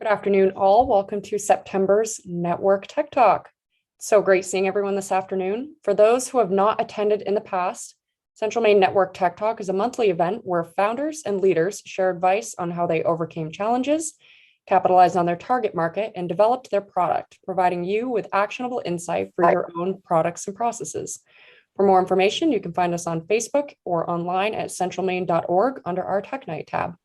Good afternoon, all. Welcome to September's Network Tech Talk. It's so great seeing everyone this afternoon. For those who have not attended in the past, Central Maine Network Tech Talk is a monthly event where founders and leaders share advice on how they overcame challenges, capitalized on their target market, and developed their product, providing you with actionable insight for your own products and processes. For more information, you can find us on Facebook or online at centralmaine.org under our Tech Night tab.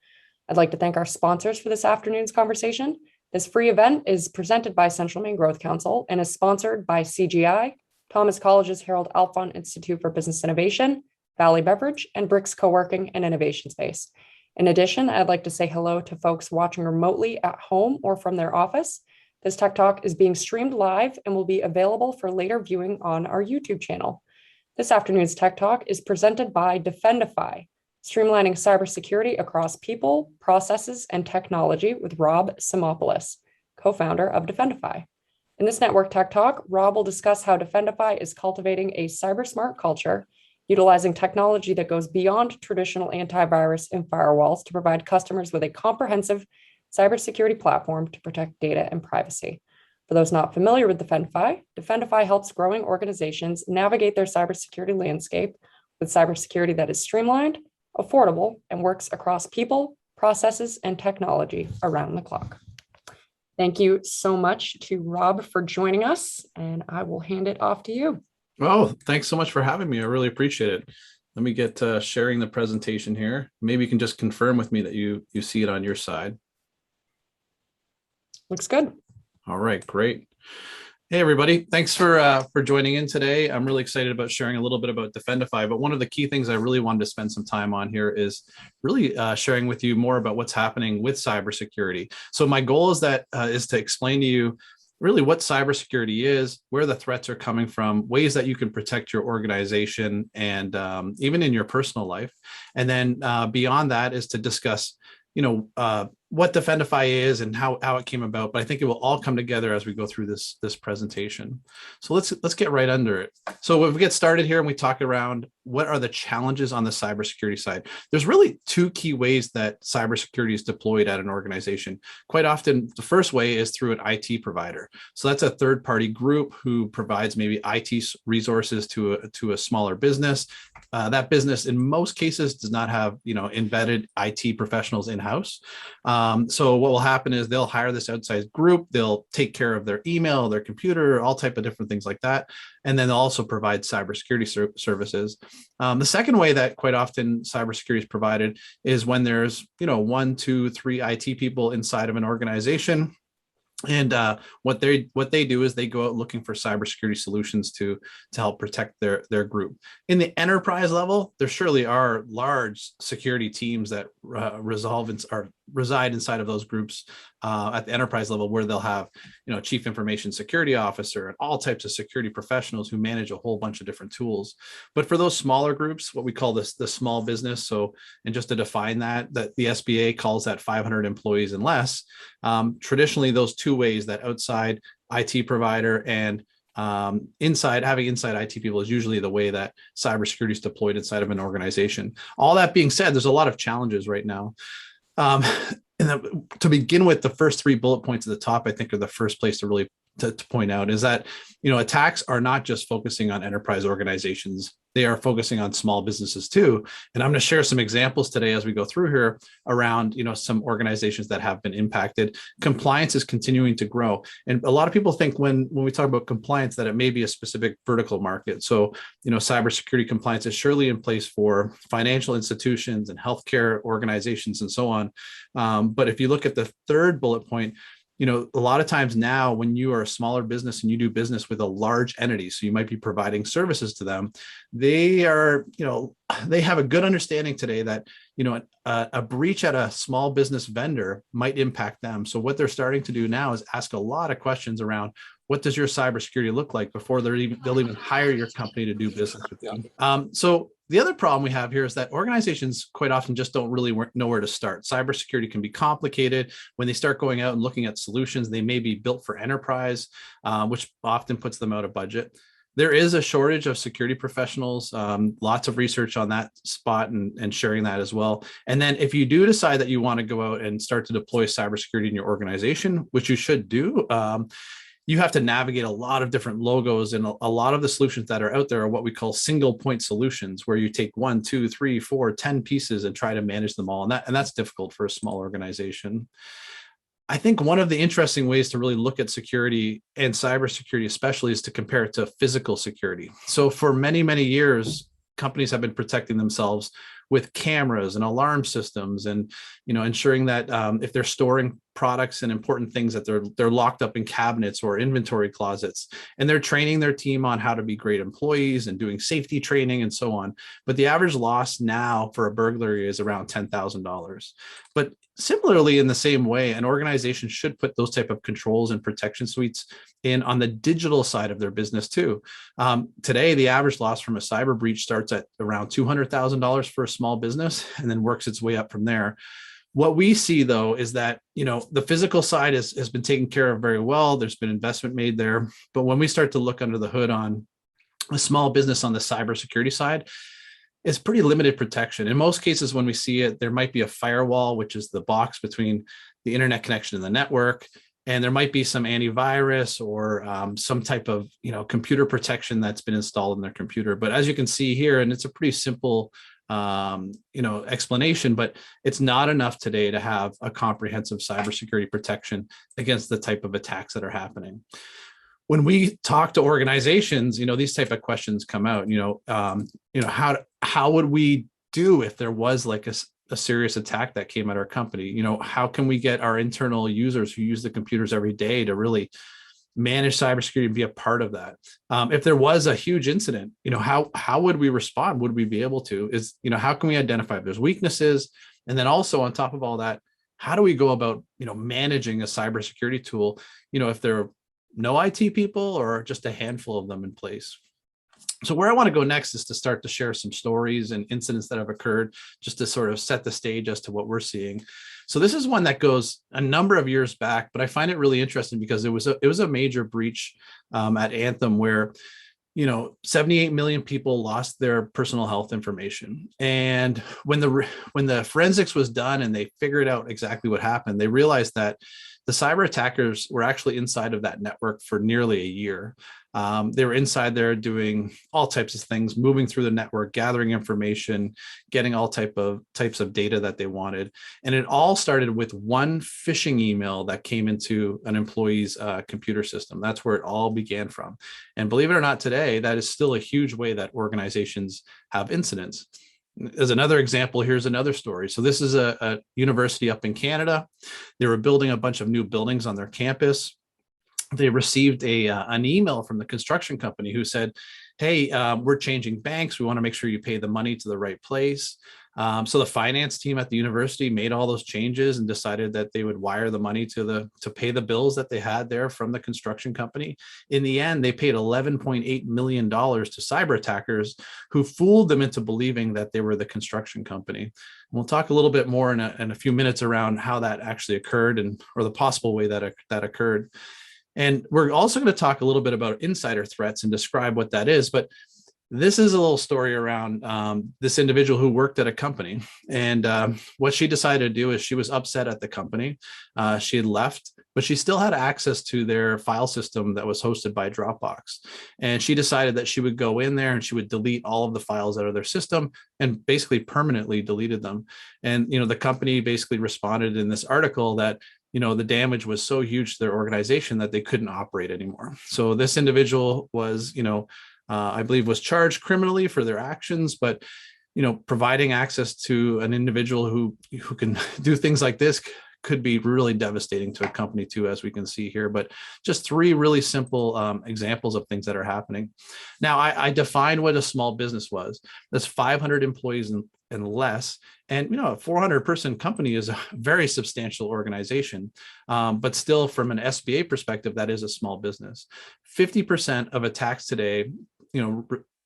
I'd like to thank our sponsors for this afternoon's conversation. This free event is presented by Central Maine Growth Council and is sponsored by CGI, Thomas College's Harold Alfond Institute for Business Innovation, Valley Beverage, and Bricks Co-working and Innovation Space. In addition, I'd like to say hello to folks watching remotely at home or from their office. This Tech Talk is being streamed live and will be available for later viewing on our YouTube channel. This afternoon's Tech Talk is presented by Defendify, Streamlining Cybersecurity across people, processes, and technology with Rob Simopoulos, co-founder of Defendify. In this Network Tech Talk, Rob will discuss how Defendify is cultivating a cyber-smart culture, utilizing technology that goes beyond traditional antivirus and firewalls to provide customers with a comprehensive cybersecurity platform to protect data and privacy. For those not familiar with Defendify, Defendify helps growing organizations navigate their cybersecurity landscape with cybersecurity that is streamlined, affordable, and works across people, processes, and technology around the clock. Thank you so much to Rob for joining us, and I will hand it off to you. Oh, thanks so much for having me. I really appreciate it. Let me get sharing the presentation here. Maybe you can just confirm with me that you see it on your side. Looks good. All right, great. Hey, everybody. Thanks for joining in today. I'm really excited about sharing a little bit about Defendify, but one of the key things I really wanted to spend some time on here is really sharing with you more about what's happening with cybersecurity. So my goal is to explain to you really what cybersecurity is, where the threats are coming from, ways that you can protect your organization and even in your personal life. And then beyond that is to discuss, what Defendify is and how it came about, but I think it will all come together as we go through this presentation. So let's get right under it. So if we get started here and we talk around what are the challenges on the cybersecurity side, there's really two key ways that cybersecurity is deployed at an organization. Quite often, the first way is through an IT provider. So that's a third-party group who provides maybe IT resources to a smaller business. That business, in most cases, does not have embedded IT professionals in-house. So what will happen is they'll hire this outside group. They'll take care of their email, their computer, all type of different things like that. And then they'll also provide cybersecurity services. The second way that quite often cybersecurity is provided is when there's 1, 2, 3 IT people inside of an organization. And what they do is they go out looking for cybersecurity solutions to help protect their group. In the enterprise level, there surely are large security teams that reside inside of those groups at the enterprise level, where they'll have chief information security officer and all types of security professionals who manage a whole bunch of different tools. But for those smaller groups, what we call the small business, and just to define that the SBA calls that 500 employees and less. Traditionally, those two ways, that outside IT provider and having inside IT people, is usually the way that cybersecurity is deployed inside of an organization. All that being said, there's a lot of challenges right now. And to begin with, the first 3 bullet points at the top, I think, are the first place to really to point out is that, attacks are not just focusing on enterprise organizations. They are focusing on small businesses too. And I'm going to share some examples today as we go through here around, some organizations that have been impacted. Compliance is continuing to grow. And a lot of people think when we talk about compliance that it may be a specific vertical market. So, cybersecurity compliance is surely in place for financial institutions and healthcare organizations and so on. But if you look at the third bullet point, a lot of times now when you are a smaller business and you do business with a large entity, so you might be providing services to them, they have a good understanding today that, a breach at a small business vendor might impact them. So what they're starting to do now is ask a lot of questions around, what does your cybersecurity look like before they'll even hire your company to do business with you? So the other problem we have here is that organizations quite often just don't really know where to start. Cybersecurity can be complicated. When they start going out and looking at solutions, they may be built for enterprise, which often puts them out of budget. There is a shortage of security professionals, lots of research on that spot and sharing that as well. And then if you do decide that you want to go out and start to deploy cybersecurity in your organization, which you should do, you have to navigate a lot of different logos, and a lot of the solutions that are out there are what we call single point solutions, where you take 1, 2, 3, 4, 10 pieces and try to manage them all. And that's difficult for a small organization. I think one of the interesting ways to really look at security and cybersecurity, especially, is to compare it to physical security. So for many, many years, companies have been protecting themselves with cameras and alarm systems, and ensuring that if they're storing products and important things, that they're locked up in cabinets or inventory closets, and they're training their team on how to be great employees and doing safety training and so on. But the average loss now for a burglary is around $10,000. But similarly, in the same way, an organization should put those type of controls and protection suites in on the digital side of their business too. Today, the average loss from a cyber breach starts at around $200,000 for a small business, and then works its way up from there. What we see, though, is that the physical side has been taken care of very well. There's been investment made there. But when we start to look under the hood on a small business on the cybersecurity side, it's pretty limited protection. In most cases, when we see it, there might be a firewall, which is the box between the internet connection and the network. And there might be some antivirus or some type of computer protection that's been installed in their computer. But as you can see here, and it's a pretty simple explanation, but it's not enough today to have a comprehensive cybersecurity protection against the type of attacks that are happening. When we talk to organizations, these type of questions come out. How would we do if there was like a serious attack that came at our company? How can we get our internal users who use the computers every day to really manage cybersecurity and be a part of that? If there was a huge incident, how would we respond? Would we be able to? How can we identify if there's weaknesses? And then also on top of all that, how do we go about managing a cybersecurity tool? If there are no IT people or just a handful of them in place. So where I want to go next is to start to share some stories and incidents that have occurred, just to sort of set the stage as to what we're seeing. So this is one that goes a number of years back, but I find it really interesting because it was a major breach at Anthem where 78 million people lost their personal health information. And when the forensics was done and they figured out exactly what happened, they realized that the cyber attackers were actually inside of that network for nearly a year. They were inside there doing all types of things, moving through the network, gathering information, getting all types of data that they wanted. And it all started with one phishing email that came into an employee's computer system. That's where it all began from. And believe it or not, today, that is still a huge way that organizations have incidents. As another example, here's another story. So this is a university up in Canada. They were building a bunch of new buildings on their campus. They received an email from the construction company who said, hey, we're changing banks. We want to make sure you pay the money to the right place. So the finance team at the university made all those changes and decided that they would wire the money to pay the bills that they had there from the construction company. In the end, they paid $11.8 million to cyber attackers who fooled them into believing that they were the construction company. We'll talk a little bit more in a few minutes around how that actually occurred or the possible way that occurred. And we're also going to talk a little bit about insider threats and describe what that is. But this is a little story around this individual who worked at a company. And what she decided to do is she was upset at the company. She had left, but she still had access to their file system that was hosted by Dropbox. And she decided that she would go in there and she would delete all of the files out of their system and basically permanently deleted them. And, the company basically responded in this article that the damage was so huge to their organization that they couldn't operate anymore. So this individual was, I believe, was charged criminally for their actions, but, providing access to an individual who can do things like this could be really devastating to a company too, as we can see here. But just three really simple examples of things that are happening. Now, I defined what a small business was. That's 500 employees and less. And, a 400-person company is a very substantial organization. But still, from an SBA perspective, that is a small business. 50% of attacks today,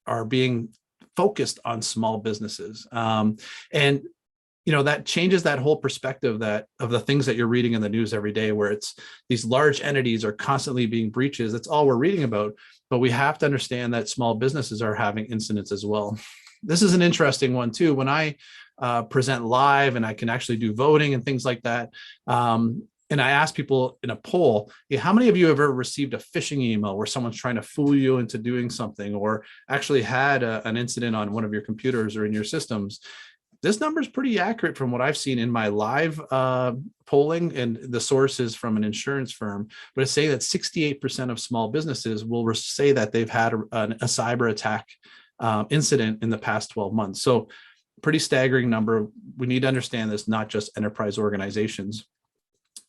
are being focused on small businesses. And that changes that whole perspective of the things that you're reading in the news every day, where it's these large entities are constantly being breaches. That's all we're reading about. but we have to understand that small businesses are having incidents as well. This is an interesting one too. When I present live and I can actually do voting and things like that, and I ask people in a poll, how many of you have ever received a phishing email where someone's trying to fool you into doing something, or actually had an incident on one of your computers or in your systems? This number is pretty accurate from what I've seen in my live polling, and the source is from an insurance firm, but it's saying that 68% of small businesses will say that they've had a cyber attack incident in the past 12 months. So pretty staggering number. We need to understand this, not just enterprise organizations.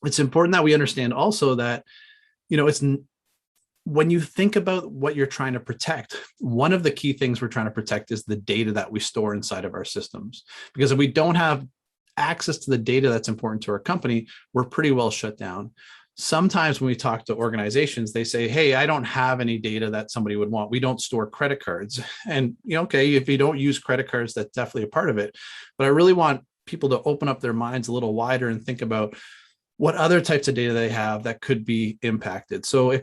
It's important that we understand also that, it's when you think about what you're trying to protect, one of the key things we're trying to protect is the data that we store inside of our systems. Because if we don't have access to the data that's important to our company, we're pretty well shut down. Sometimes when we talk to organizations, they say, hey, I don't have any data that somebody would want. We don't store credit cards. And, okay, if you don't use credit cards, that's definitely a part of it. But I really want people to open up their minds a little wider and think about what other types of data they have that could be impacted. So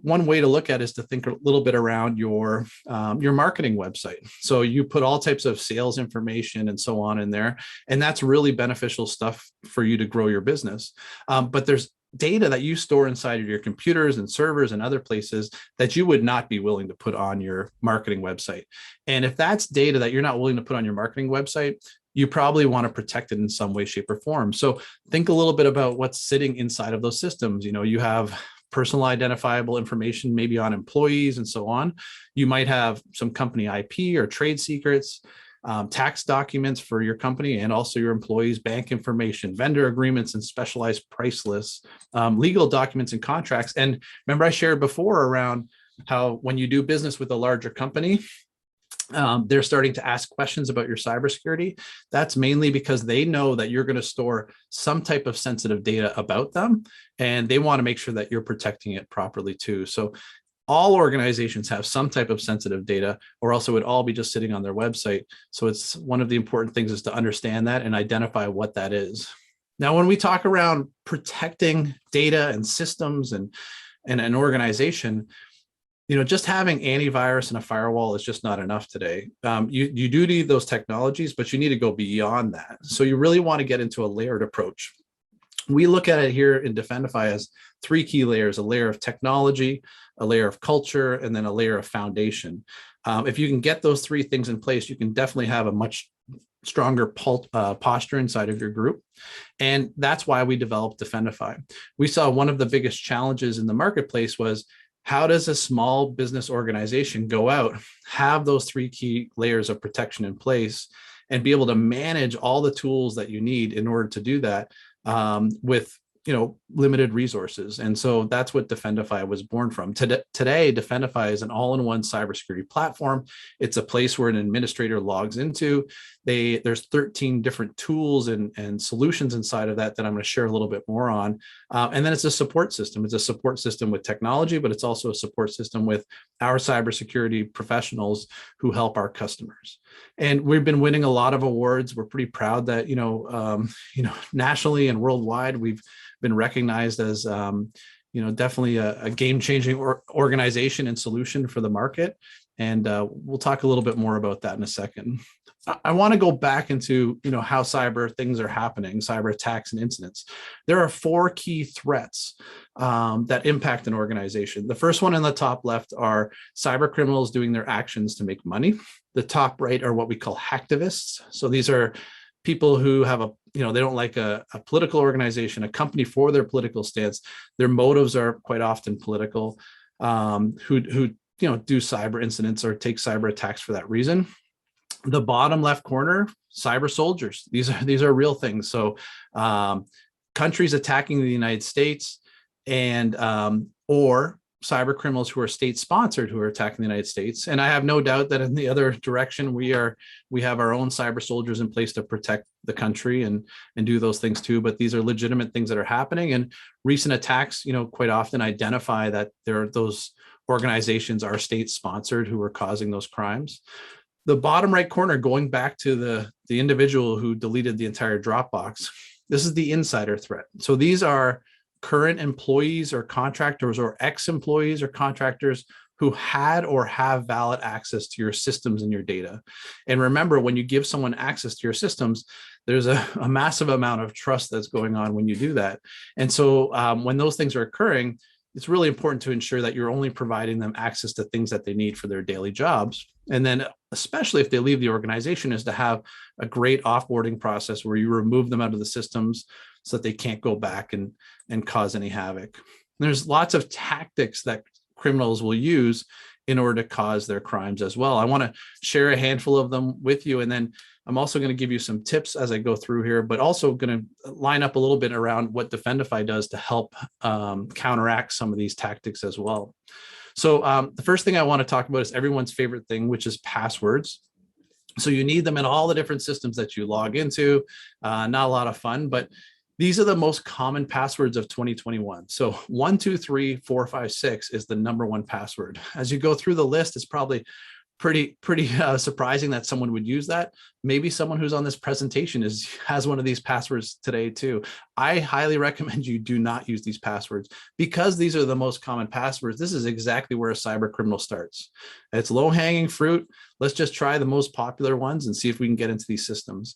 one way to look at it is to think a little bit around your marketing website. So you put all types of sales information and so on in there, and that's really beneficial stuff for you to grow your business. But there's data that you store inside of your computers and servers and other places that you would not be willing to put on your marketing website. And if that's data that you're not willing to put on your marketing website, you probably want to protect it in some way, shape, or form. So think a little bit about what's sitting inside of those systems. You have personal identifiable information, maybe on employees and so on. You might have some company IP or trade secrets, tax documents for your company and also your employees, bank information, vendor agreements and specialized price lists, legal documents and contracts. And remember, I shared before around how when you do business with a larger company, they're starting to ask questions about your cybersecurity. That's mainly because they know that you're going to store some type of sensitive data about them, and they want to make sure that you're protecting it properly too. So all organizations have some type of sensitive data, or else it would all be just sitting on their website. So it's one of the important things is to understand that and identify what that is. Now, when we talk around protecting data and systems and an organization, just having antivirus and a firewall is just not enough today. You do need those technologies, but you need to go beyond that. So you really want to get into a layered approach. We look at it here in Defendify as 3 key layers: a layer of technology, a layer of culture, and then a layer of foundation. If you can get those 3 things in place, you can definitely have a much stronger posture inside of your group. And that's why we developed Defendify. We saw one of the biggest challenges in the marketplace was, how does a small business organization go out, have those 3 key layers of protection in place, and be able to manage all the tools that you need in order to do that with limited resources? And so that's what Defendify was born from. Today, Defendify is an all-in-one cybersecurity platform. It's a place where an administrator logs into. There's 13 different tools and solutions inside of that I'm going to share a little bit more on. And then it's a support system. It's a support system with technology, but it's also a support system with our cybersecurity professionals who help our customers. And we've been winning a lot of awards. We're pretty proud that, nationally and worldwide, we've been recognized as, definitely a game-changing organization and solution for the market. And we'll talk a little bit more about that in a second. I want to go back into, how cyber things are happening, cyber attacks and incidents. There are 4 key threats that impact an organization. The first one in the top left are cyber criminals doing their actions to make money. The top right are what we call hacktivists. So these are people who have they don't like a political organization, a company for their political stance. Their motives are quite often political, who do cyber incidents or take cyber attacks for that reason. The bottom left corner, cyber soldiers. These are real things. So countries attacking the United States and or cyber criminals who are state sponsored who are attacking the United States. And I have no doubt that in the other direction, we have our own cyber soldiers in place to protect the country and do those things too. But these are legitimate things that are happening, and recent attacks, quite often identify that those organizations are state sponsored who are causing those crimes. The bottom right corner, going back to the individual who deleted the entire Dropbox, this is the insider threat. So these are current employees or contractors or ex-employees or contractors who had or have valid access to your systems and your data. And remember, when you give someone access to your systems, there's a massive amount of trust that's going on when you do that. And so when those things are occurring, it's really important to ensure that you're only providing them access to things that they need for their daily jobs. And then, especially if they leave the organization, is to have a great offboarding process where you remove them out of the systems so that they can't go back and cause any havoc. There's lots of tactics that criminals will use in order to cause their crimes as well. I want to share a handful of them with you, and then I'm also going to give you some tips as I go through here, but also going to line up a little bit around what Defendify does to help counteract some of these tactics as well. So the first thing I want to talk about is everyone's favorite thing, which is passwords. So you need them in all the different systems that you log into. Not a lot of fun, but these are the most common passwords of 2021. So 1, 2, 3, 4, 5, 6 is the number one password. As you go through the list, it's probably pretty surprising that someone would use that. Maybe someone who's on this presentation has one of these passwords today too. I highly recommend you do not use these passwords because these are the most common passwords. This is exactly where a cyber criminal starts. It's low hanging fruit. Let's just try the most popular ones and see if we can get into these systems.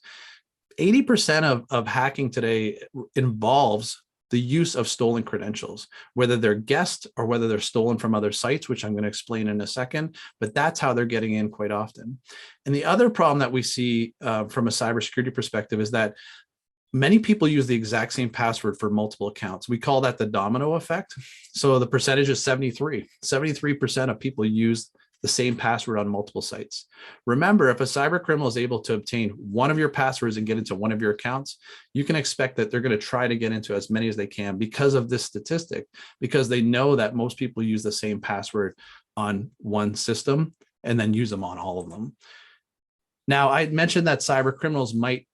80% of hacking today involves the use of stolen credentials, whether they're guessed or whether they're stolen from other sites, which I'm going to explain in a second, but that's how they're getting in quite often. And the other problem that we see from a cybersecurity perspective is that many people use the exact same password for multiple accounts. We call that the domino effect. So the percentage is 73% of people use the same password on multiple sites. Remember, if a cyber criminal is able to obtain one of your passwords and get into one of your accounts, you can expect that they're going to try to get into as many as they can because of this statistic, because they know that most people use the same password on one system and then use them on all of them. Now, I mentioned that cyber criminals might,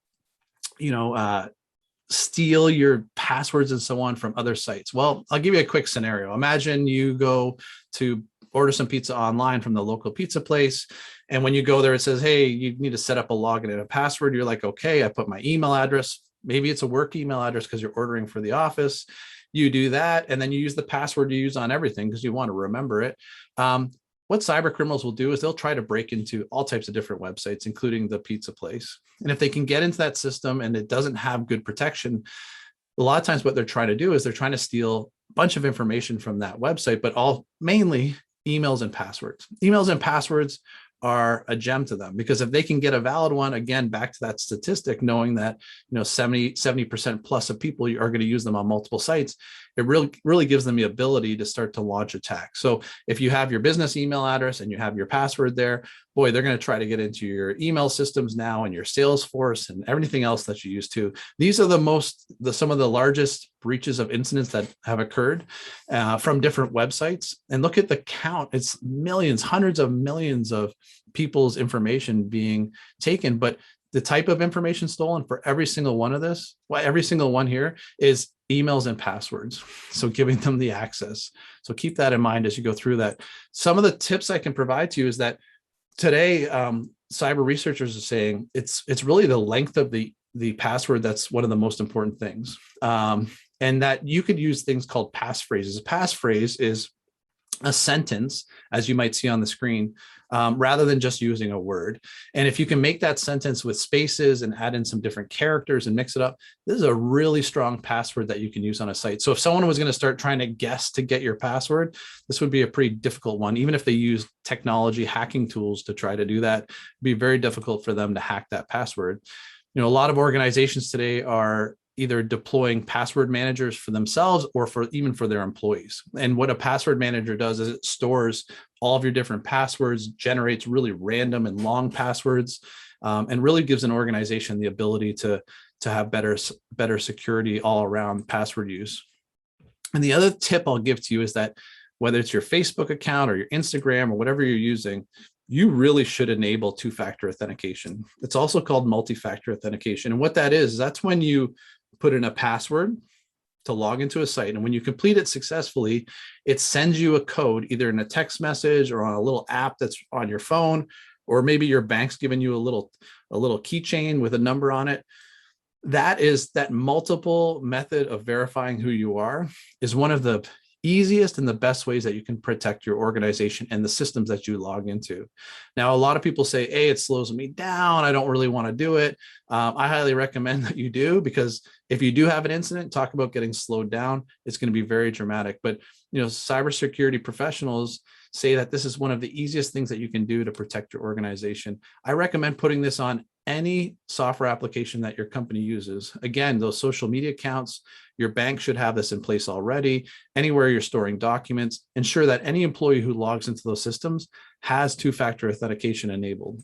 steal your passwords and so on from other sites. Well, I'll give you a quick scenario. Imagine you go to order some pizza online from the local pizza place. And when you go there, it says, hey, you need to set up a login and a password. You're like, okay, I put my email address. Maybe it's a work email address because you're ordering for the office. You do that. And then you use the password you use on everything because you want to remember it. What cyber criminals will do is they'll try to break into all types of different websites, including the pizza place. And if they can get into that system and it doesn't have good protection, a lot of times what they're trying to do is they're trying to steal a bunch of information from that website, but mainly emails and passwords. Emails and passwords are a gem to them because if they can get a valid one, again, back to that statistic, knowing that 70% plus of people are going to use them on multiple sites, it really gives them the ability to start to launch attacks. So if you have your business email address and you have your password there, boy, they're going to try to get into your email systems now and your Salesforce and everything else that you use too. These are some of the largest breaches of incidents that have occurred from different websites. And look at the count. It's millions, hundreds of millions of people's information being taken. But the type of information stolen for every single one of this, every single one here is emails and passwords. So giving them the access. So keep that in mind as you go through that. Some of the tips I can provide to you is that today, cyber researchers are saying it's really the length of the password that's one of the most important things. And that you could use things called passphrases. A passphrase is a sentence, as you might see on the screen, rather than just using a word. And if you can make that sentence with spaces and add in some different characters and mix it up, this is a really strong password that you can use on a site. So if someone was going to start trying to guess to get your password, this would be a pretty difficult one. Even if they use technology hacking tools to try to do that, it'd be very difficult for them to hack that password. A lot of organizations today are either deploying password managers for themselves or even for their employees. And what a password manager does is it stores all of your different passwords, generates really random and long passwords, and really gives an organization the ability to have better security all around password use. And the other tip I'll give to you is that whether it's your Facebook account or your Instagram or whatever you're using, you really should enable two-factor authentication. It's also called multi-factor authentication. And what that is, that's when you put in a password to log into a site. And when you complete it successfully, it sends you a code either in a text message or on a little app that's on your phone, or maybe your bank's giving you a little keychain with a number on it. That multiple method of verifying who you are is one of the easiest and the best ways that you can protect your organization and the systems that you log into. Now, a lot of people say, hey, it slows me down. I don't really want to do it. I highly recommend that you do, because if you do have an incident, talk about getting slowed down. It's going to be very dramatic. But, cybersecurity professionals say that this is one of the easiest things that you can do to protect your organization. I recommend putting this on any software application that your company uses. Again, those social media accounts, your bank should have this in place already. Anywhere you're storing documents, ensure that any employee who logs into those systems has two-factor authentication enabled.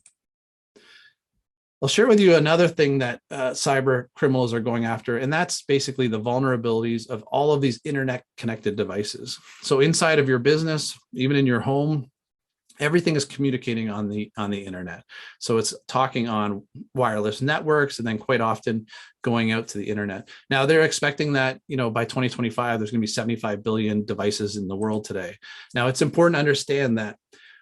I'll share with you another thing that cyber criminals are going after, and that's basically the vulnerabilities of all of these internet connected devices. So inside of your business, even in your home, everything is communicating on the internet. So it's talking on wireless networks, and then quite often going out to the internet. Now they're expecting that, by 2025, there's going to be 75 billion devices in the world today. Now it's important to understand that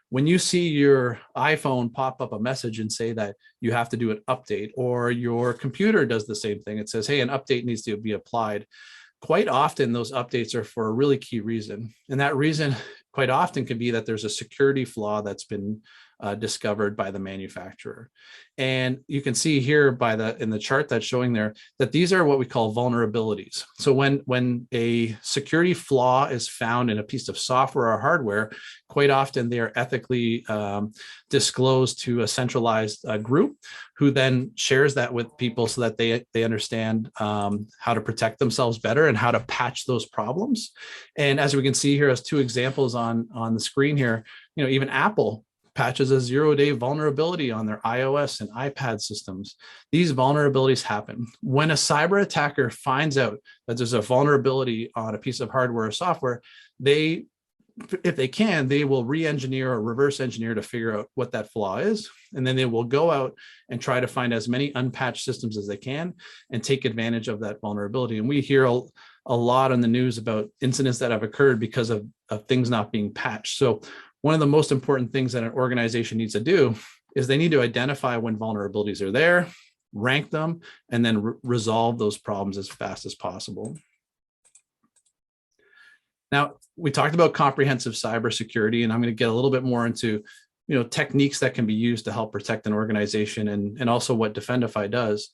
when you see your iPhone pop up a message and say that you have to do an update, or your computer does the same thing, it says, hey, an update needs to be applied. Quite often those updates are for a really key reason. And that reason quite often can be that there's a security flaw that's been discovered by the manufacturer. And you can see here in the chart that's showing there that these are what we call vulnerabilities. So when a security flaw is found in a piece of software or hardware, quite often they are ethically disclosed to a centralized group, who then shares that with people so that they understand how to protect themselves better and how to patch those problems. And as we can see here as two examples on the screen here, even Apple patches a 0-day vulnerability on their iOS and iPad systems. These vulnerabilities happen. When a cyber attacker finds out that there's a vulnerability on a piece of hardware or software, if they can, they will re-engineer or reverse engineer to figure out what that flaw is. And then they will go out and try to find as many unpatched systems as they can and take advantage of that vulnerability. And we hear a lot on the news about incidents that have occurred because of things not being patched. So one of the most important things that an organization needs to do is they need to identify when vulnerabilities are there, rank them, and then resolve those problems as fast as possible. Now, we talked about comprehensive cybersecurity, and I'm going to get a little bit more into techniques that can be used to help protect an organization, and also what Defendify does.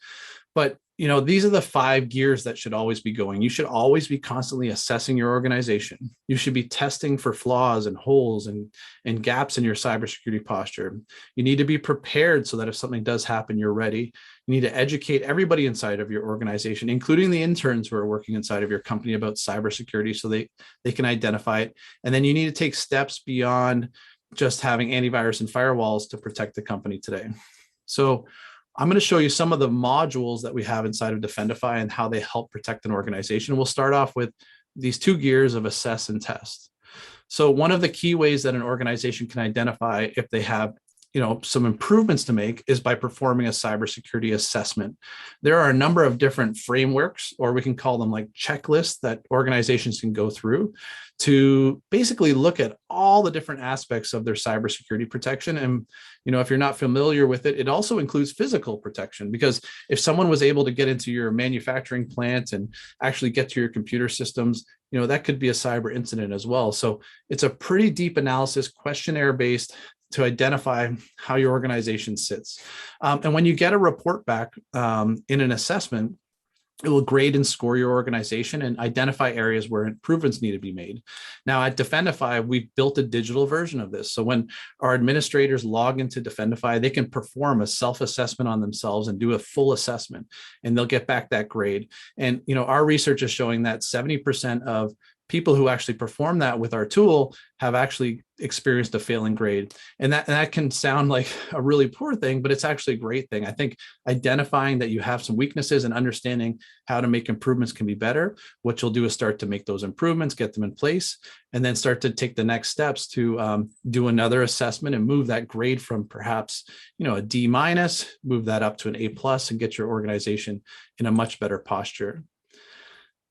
But these are the 5 gears that should always be going. You should always be constantly assessing your organization. You should be testing for flaws and holes and gaps in your cybersecurity posture. You need to be prepared so that if something does happen, you're ready. You need to educate everybody inside of your organization, including the interns who are working inside of your company, about cybersecurity so they can identify it. And then you need to take steps beyond just having antivirus and firewalls to protect the company today. So I'm going to show you some of the modules that we have inside of Defendify and how they help protect an organization. We'll start off with these 2 gears of assess and test. So one of the key ways that an organization can identify if they have some improvements to make is by performing a cybersecurity assessment. There are a number of different frameworks, or we can call them like checklists, that organizations can go through to basically look at all the different aspects of their cybersecurity protection. And, if you're not familiar with it, it also includes physical protection, because if someone was able to get into your manufacturing plant and actually get to your computer systems, that could be a cyber incident as well. So it's a pretty deep analysis, questionnaire based, to identify how your organization sits. And when you get a report back in an assessment, it will grade and score your organization and identify areas where improvements need to be made. Now at Defendify, we've built a digital version of this. So when our administrators log into Defendify, they can perform a self-assessment on themselves and do a full assessment, and they'll get back that grade. And our research is showing that 70% of people who actually perform that with our tool have actually experienced a failing grade. And that can sound like a really poor thing, but it's actually a great thing. I think identifying that you have some weaknesses and understanding how to make improvements can be better. What you'll do is start to make those improvements, get them in place, and then start to take the next steps to do another assessment and move that grade from perhaps a D-, move that up to an A+, and get your organization in a much better posture.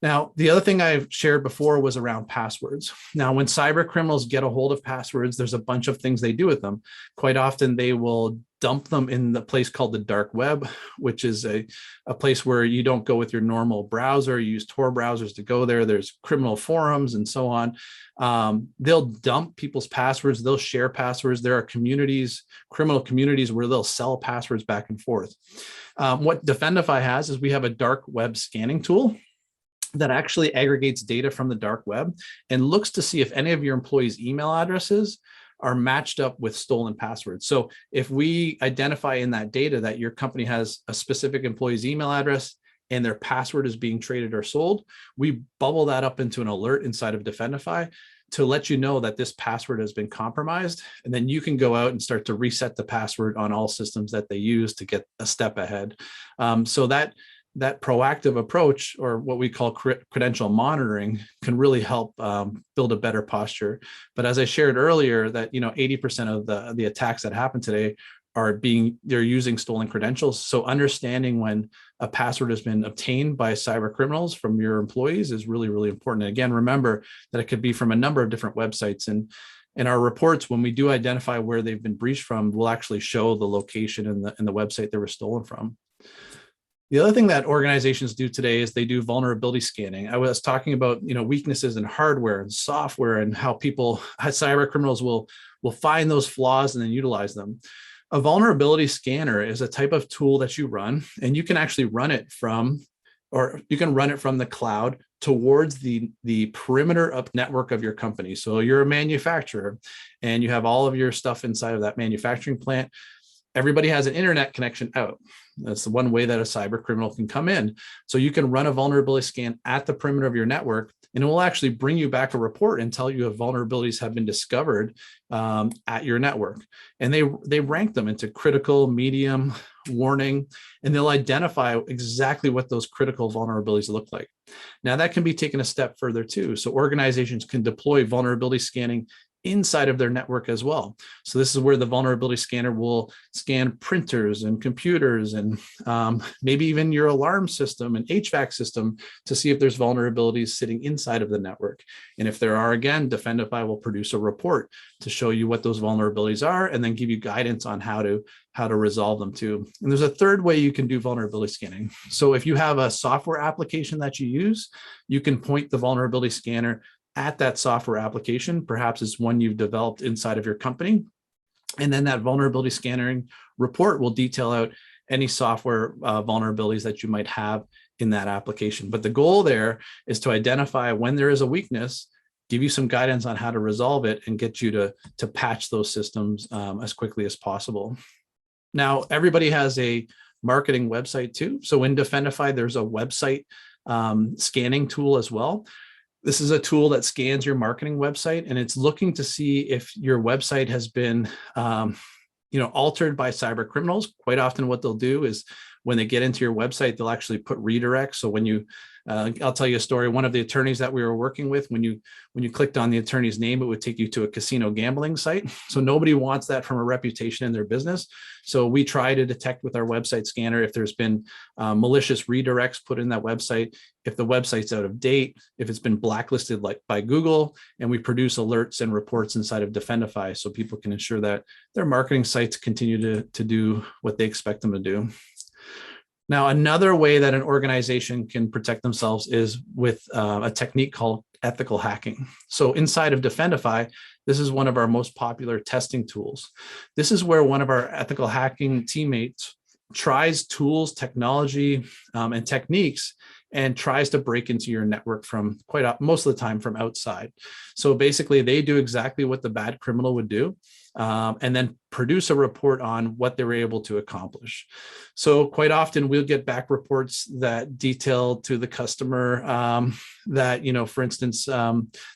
Now, the other thing I've shared before was around passwords. Now, when cyber criminals get a hold of passwords, there's a bunch of things they do with them. Quite often, they will dump them in the place called the dark web, which is a place where you don't go with your normal browser. You use Tor browsers to go there. There's criminal forums and so on. They'll dump people's passwords. They'll share passwords. There are communities, criminal communities, where they'll sell passwords back and forth. What Defendify has is we have a dark web scanning tool that actually aggregates data from the dark web and looks to see if any of your employees' email addresses are matched up with stolen passwords. So if we identify in that data that your company has a specific employee's email address and their password is being traded or sold, we bubble that up into an alert inside of Defendify to let you know that this password has been compromised. And then you can go out and start to reset the password on all systems that they use to get a step ahead. So that proactive approach, or what we call credential monitoring, can really help build a better posture. But as I shared earlier, that 80% of the attacks that happen today they're using stolen credentials. So understanding when a password has been obtained by cyber criminals from your employees is really, really important. And again, remember that it could be from a number of different websites. And in our reports, when we do identify where they've been breached from, we'll actually show the location and the website they were stolen from. The other thing that organizations do today is they do vulnerability scanning. I was talking about weaknesses in hardware and software and how cyber criminals will find those flaws and then utilize them. A vulnerability scanner is a type of tool that you run, and you can actually run it from the cloud towards the perimeter of network of your company. So you're a manufacturer and you have all of your stuff inside of that manufacturing plant. Everybody has an internet connection out. That's the one way that a cyber criminal can come in. So you can run a vulnerability scan at the perimeter of your network, and it will actually bring you back a report and tell you if vulnerabilities have been discovered at your network. And they rank them into critical, medium, warning, and they'll identify exactly what those critical vulnerabilities look like. Now that can be taken a step further too. So organizations can deploy vulnerability scanning inside of their network as well. So this is where the vulnerability scanner will scan printers and computers and maybe even your alarm system and HVAC system to see if there's vulnerabilities sitting inside of the network. And if there are, again, Defendify will produce a report to show you what those vulnerabilities are and then give you guidance on how to resolve them too. And there's a third way you can do vulnerability scanning. So if you have a software application that you use, you can point the vulnerability scanner at that software application. Perhaps it's one you've developed inside of your company. And then that vulnerability scanning report will detail out any software vulnerabilities that you might have in that application. But the goal there is to identify when there is a weakness, give you some guidance on how to resolve it, and get you to patch those systems as quickly as possible. Now, everybody has a marketing website too. So in Defendify, there's a website scanning tool as well. This is a tool that scans your marketing website, and it's looking to see if your website has been, altered by cyber criminals. Quite often what they'll do is when they get into your website, they'll actually put redirects. So when I'll tell you a story. One of the attorneys that we were working with, when you clicked on the attorney's name, it would take you to a casino gambling site. So nobody wants that from a reputation in their business. So we try to detect with our website scanner if there's been malicious redirects put in that website, if the website's out of date, if it's been blacklisted like by Google, and we produce alerts and reports inside of Defendify so people can ensure that their marketing sites continue to do what they expect them to do. Now, another way that an organization can protect themselves is with a technique called ethical hacking. So inside of Defendify, this is one of our most popular testing tools. This is where one of our ethical hacking teammates tries tools, technology, and techniques and tries to break into your network from most of the time from outside. So basically, they do exactly what the bad criminal would do. And then produce a report on what they were able to accomplish. So quite often we'll get back reports that detail to the customer that, for instance,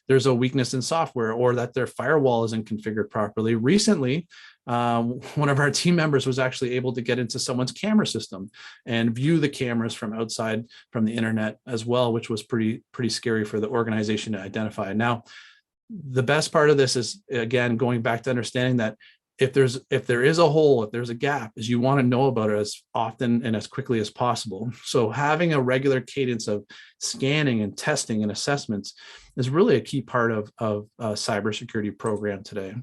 there's a weakness in software or that their firewall isn't configured properly. Recently, one of our team members was actually able to get into someone's camera system and view the cameras from outside from the internet as well, which was pretty scary for the organization to identify. Now, the best part of this is, again, going back to understanding that if there is a hole, if there's a gap, is you want to know about it as often and as quickly as possible. So having a regular cadence of scanning and testing and assessments is really a key part of a cybersecurity program today.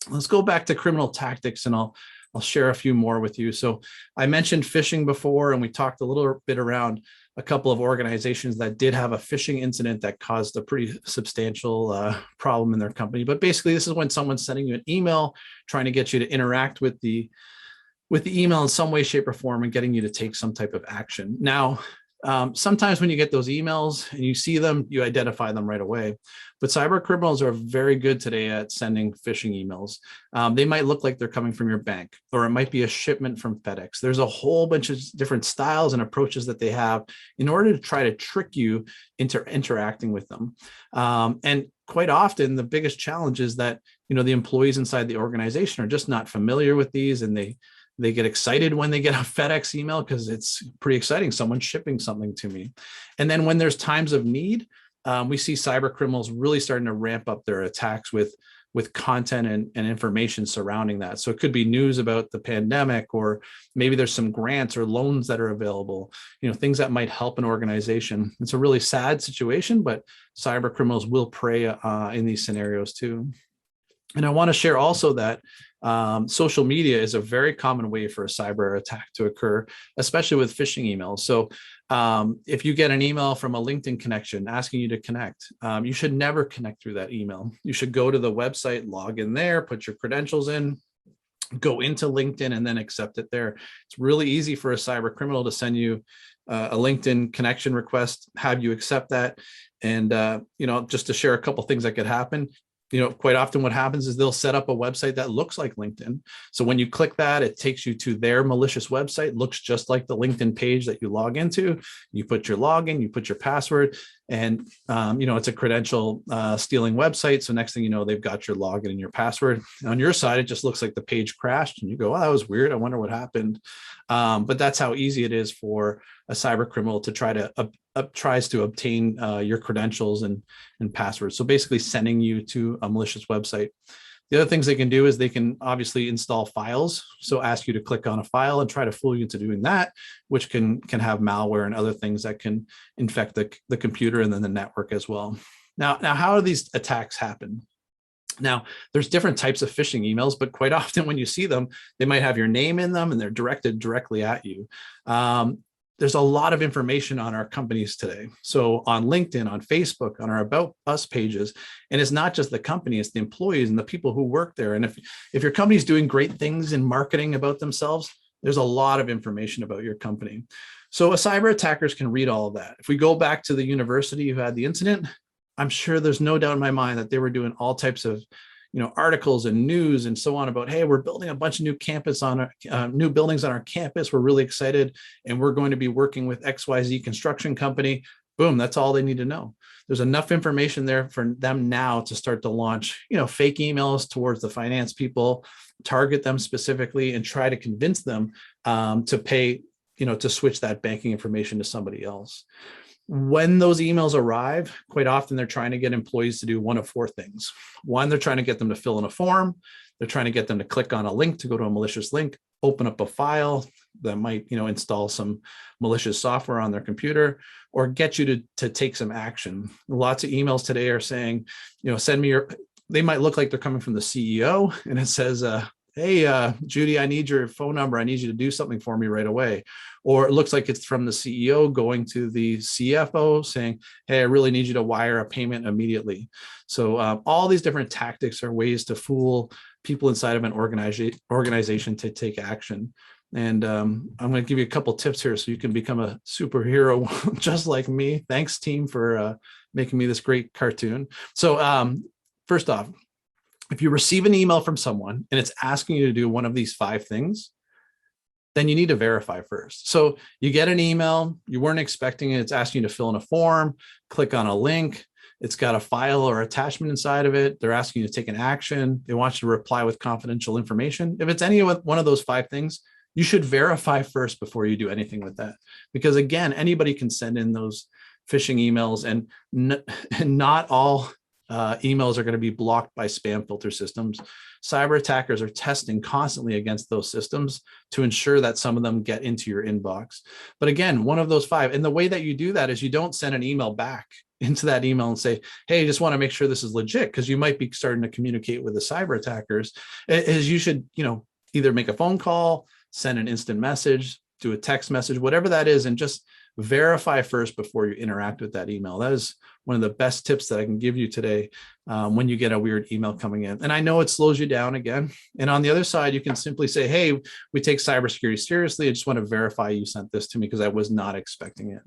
Let's go back to criminal tactics, and I'll share a few more with you. So I mentioned phishing before, and we talked a little bit around a couple of organizations that did have a phishing incident that caused a pretty substantial problem in their company. But basically, this is when someone's sending you an email, trying to get you to interact with the email in some way, shape, or form, and getting you to take some type of action. Now, sometimes when you get those emails and you see them, you identify them right away. But cyber criminals are very good today at sending phishing emails. They might look like they're coming from your bank, or it might be a shipment from FedEx. There's a whole bunch of different styles and approaches that they have in order to try to trick you into interacting with them. And quite often, the biggest challenge is that, the employees inside the organization are just not familiar with these, and they get excited when they get a FedEx email because it's pretty exciting. Someone's shipping something to me. And then when there's times of need, we see cyber criminals really starting to ramp up their attacks with content and information surrounding that. So it could be news about the pandemic, or maybe there's some grants or loans that are available, things that might help an organization. It's a really sad situation, but cyber criminals will prey in these scenarios too. And I want to share also that social media is a very common way for a cyber attack to occur, especially with phishing emails. So if you get an email from a LinkedIn connection asking you to connect, you should never connect through that email. You should go to the website, log in there, put your credentials in, go into LinkedIn, and then accept it there. It's really easy for a cyber criminal to send you a LinkedIn connection request, have you accept that. And, just to share a couple things that could happen, quite often what happens is they'll set up a website that looks like LinkedIn. So when you click that, it takes you to their malicious website, looks just like the LinkedIn page that you log into. You put your login, you put your password, and it's a credential stealing website. So next thing you know, they've got your login and your password. On your side, it just looks like the page crashed, and you go, "Oh, that was weird. I wonder what happened." But that's how easy it is for a cyber criminal to tries to obtain your credentials and passwords. So basically sending you to a malicious website. The other things they can do is they can obviously install files. So ask you to click on a file and try to fool you into doing that, which can have malware and other things that can infect the computer and then the network as well. Now, how do these attacks happen? Now, there's different types of phishing emails, but quite often when you see them, they might have your name in them and they're directed directly at you. There's a lot of information on our companies today. So on LinkedIn, on Facebook, on our About Us pages, and it's not just the company, it's the employees and the people who work there. And if your company's doing great things in marketing about themselves, there's a lot of information about your company. So cyber attackers can read all of that. If we go back to the university who had the incident, I'm sure there's no doubt in my mind that they were doing all types of articles and news and so on about, hey, we're building a bunch of new buildings on our campus. We're really excited. And we're going to be working with XYZ construction company. Boom, that's all they need to know. There's enough information there for them now to start to launch, fake emails towards the finance people, target them specifically, and try to convince them to pay, to switch that banking information to somebody else. When those emails arrive, quite often they're trying to get employees to do one of four things. One, they're trying to get them to fill in a form. They're trying to get them to click on a link to go to a malicious link, open up a file that might, install some malicious software on their computer, or get you to take some action. Lots of emails today are saying, send me they might look like they're coming from the CEO, and it says, hey, Judy, I need your phone number. I need you to do something for me right away. Or it looks like it's from the CEO going to the CFO saying, hey, I really need you to wire a payment immediately. So all these different tactics are ways to fool people inside of an organization to take action. And I'm going to give you a couple tips here so you can become a superhero just like me. Thanks, team, for making me this great cartoon. So first off, if you receive an email from someone and it's asking you to do one of these 5 things, then you need to verify first. So you get an email, you weren't expecting it, it's asking you to fill in a form, click on a link, it's got a file or attachment inside of it, they're asking you to take an action, they want you to reply with confidential information. If it's any one of those 5 things, you should verify first before you do anything with that. Because again, anybody can send in those phishing emails, and not all emails are going to be blocked by spam filter systems. Cyber attackers are testing constantly against those systems to ensure that some of them get into your inbox. But again, one of those 5, and the way that you do that is you don't send an email back into that email and say, hey, I just want to make sure this is legit, because you might be starting to communicate with the cyber attackers. Is you should, either make a phone call, send an instant message, do a text message, whatever that is, and just verify first before you interact with that email. That is one of the best tips that I can give you today when you get a weird email coming in. And I know it slows you down again. And on the other side, you can simply say, hey, we take cybersecurity seriously. I just want to verify you sent this to me because I was not expecting it.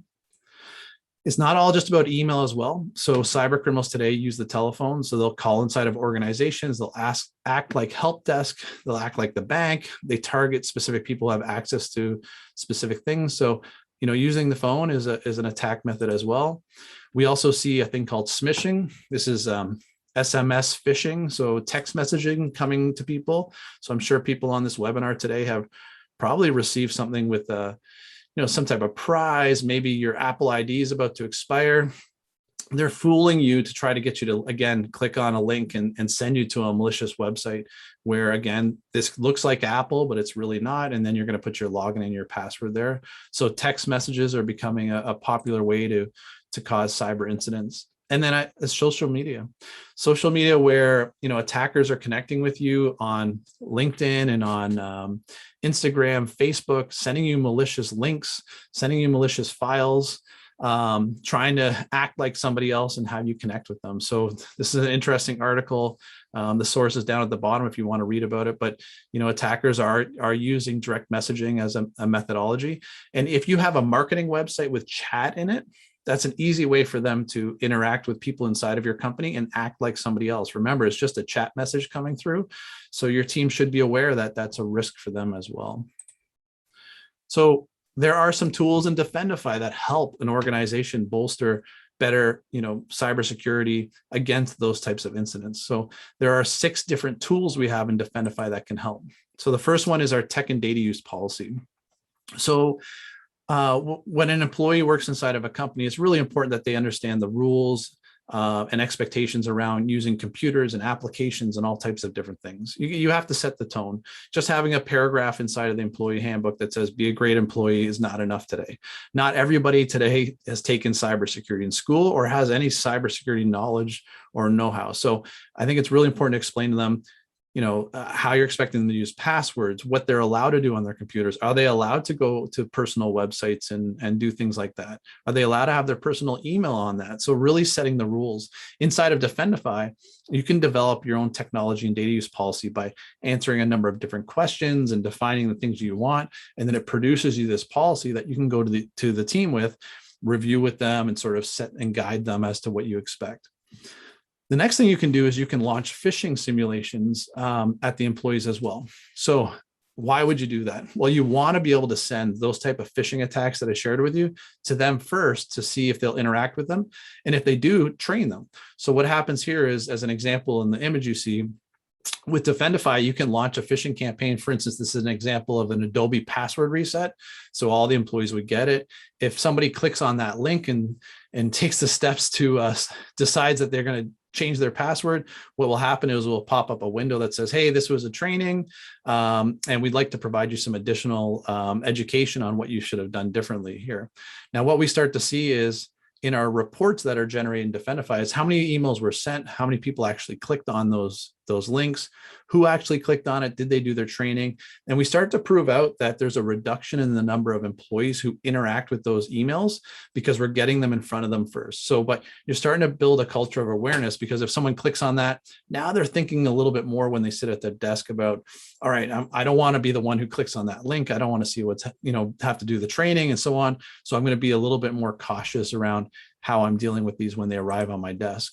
It's not all just about email as well. So cyber criminals today use the telephone. So they'll call inside of organizations. They'll act like help desk. They'll act like the bank. They target specific people who have access to specific things. So using the phone is an attack method as well. We also see a thing called smishing. This is SMS phishing, so text messaging coming to people. So I'm sure people on this webinar today have probably received something with some type of prize. Maybe your Apple ID is about to expire. They're fooling you to try to get you to, again, click on a link and send you to a malicious website where, again, this looks like Apple, but it's really not. And then you're going to put your login and your password there. So text messages are becoming a popular way to cause cyber incidents. And then social media where, attackers are connecting with you on LinkedIn and on Instagram, Facebook, sending you malicious links, sending you malicious files, trying to act like somebody else and have you connect with them. So this is an interesting article. The source is down at the bottom if you want to read about it. But attackers are using direct messaging as a methodology. And if you have a marketing website with chat in it, that's an easy way for them to interact with people inside of your company and act like somebody else. Remember, it's just a chat message coming through. So your team should be aware that that's a risk for them as well. So there are some tools in Defendify that help an organization bolster better, cybersecurity against those types of incidents. So there are 6 different tools we have in Defendify that can help. So the first one is our tech and data use policy. So when an employee works inside of a company, it's really important that they understand the rules and expectations around using computers and applications and all types of different things. You have to set the tone. Just having a paragraph inside of the employee handbook that says be a great employee is not enough today. Not everybody today has taken cybersecurity in school or has any cybersecurity knowledge or know-how. So I think it's really important to explain to them how you're expecting them to use passwords, what they're allowed to do on their computers. Are they allowed to go to personal websites and do things like that? Are they allowed to have their personal email on that? So really setting the rules. Inside of Defendify, you can develop your own technology and data use policy by answering a number of different questions and defining the things you want. And then it produces you this policy that you can go to the team with, review with them, and sort of set and guide them as to what you expect. The next thing you can do is you can launch phishing simulations at the employees as well. So why would you do that? Well, you want to be able to send those type of phishing attacks that I shared with you to them first to see if they'll interact with them. And if they do, train them. So what happens here is, as an example in the image you see, with Defendify, you can launch a phishing campaign. For instance, this is an example of an Adobe password reset. So all the employees would get it. If somebody clicks on that link and takes the steps to decides that they're going to change their password, what will happen is we'll pop up a window that says, hey, this was a training, and we'd like to provide you some additional education on what you should have done differently here. Now, what we start to see is in our reports that are generated in Defendify is how many emails were sent, how many people actually clicked on those links, who actually clicked on it, did they do their training? And we start to prove out that there's a reduction in the number of employees who interact with those emails because we're getting them in front of them first. So, but you're starting to build a culture of awareness, because if someone clicks on that, now they're thinking a little bit more when they sit at their desk about, all right, I don't want to be the one who clicks on that link. I don't want to see what's, have to do the training and so on. So I'm going to be a little bit more cautious around how I'm dealing with these when they arrive on my desk.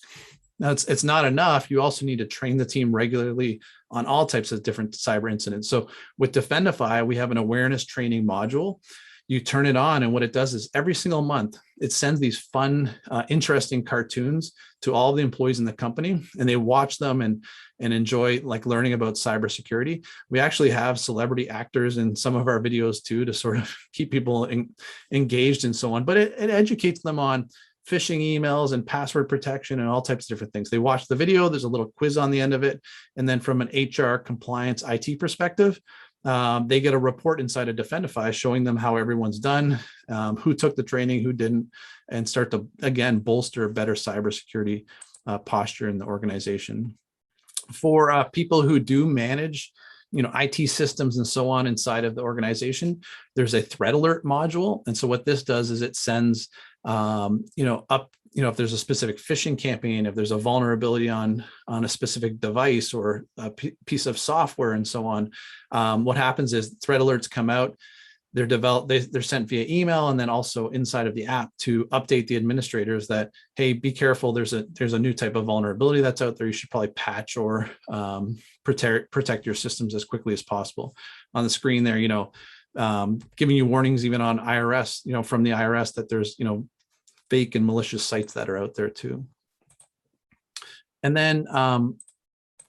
Now, it's not enough. You also need to train the team regularly on all types of different cyber incidents. So with Defendify, we have an awareness training module. You turn it on, and what it does is every single month, it sends these fun, interesting cartoons to all the employees in the company, and they watch them and enjoy learning about cybersecurity. We actually have celebrity actors in some of our videos too, to sort of keep people engaged and so on. But it educates them on phishing emails and password protection and all types of different things. They watch the video, there's a little quiz on the end of it. And then from an HR compliance IT perspective, they get a report inside of Defendify showing them how everyone's done, who took the training, who didn't, and start to, again, bolster better cybersecurity posture in the organization. For people who do manage IT systems and so on inside of the organization, there's a threat alert module. And so what this does is it sends, if there's a specific phishing campaign, if there's a vulnerability on a specific device or a piece of software and so on, what happens is threat alerts come out. They're sent via email and then also inside of the app to update the administrators that, hey, be careful. There's a new type of vulnerability that's out there. You should probably patch or protect your systems as quickly as possible. On the screen there, giving you warnings even on IRS, from the IRS that there's, fake and malicious sites that are out there too. And then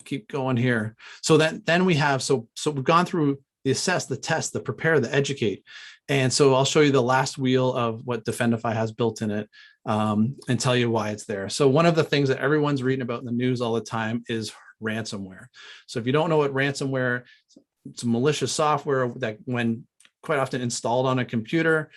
keep going here. So then we have, so we've gone through the assess, the test, the prepare, the educate. And so I'll show you the last wheel of what Defendify has built in it and tell you why it's there. So one of the things that everyone's reading about in the news all the time is ransomware. So if you don't know what ransomware, it's malicious software that when quite often installed on a computer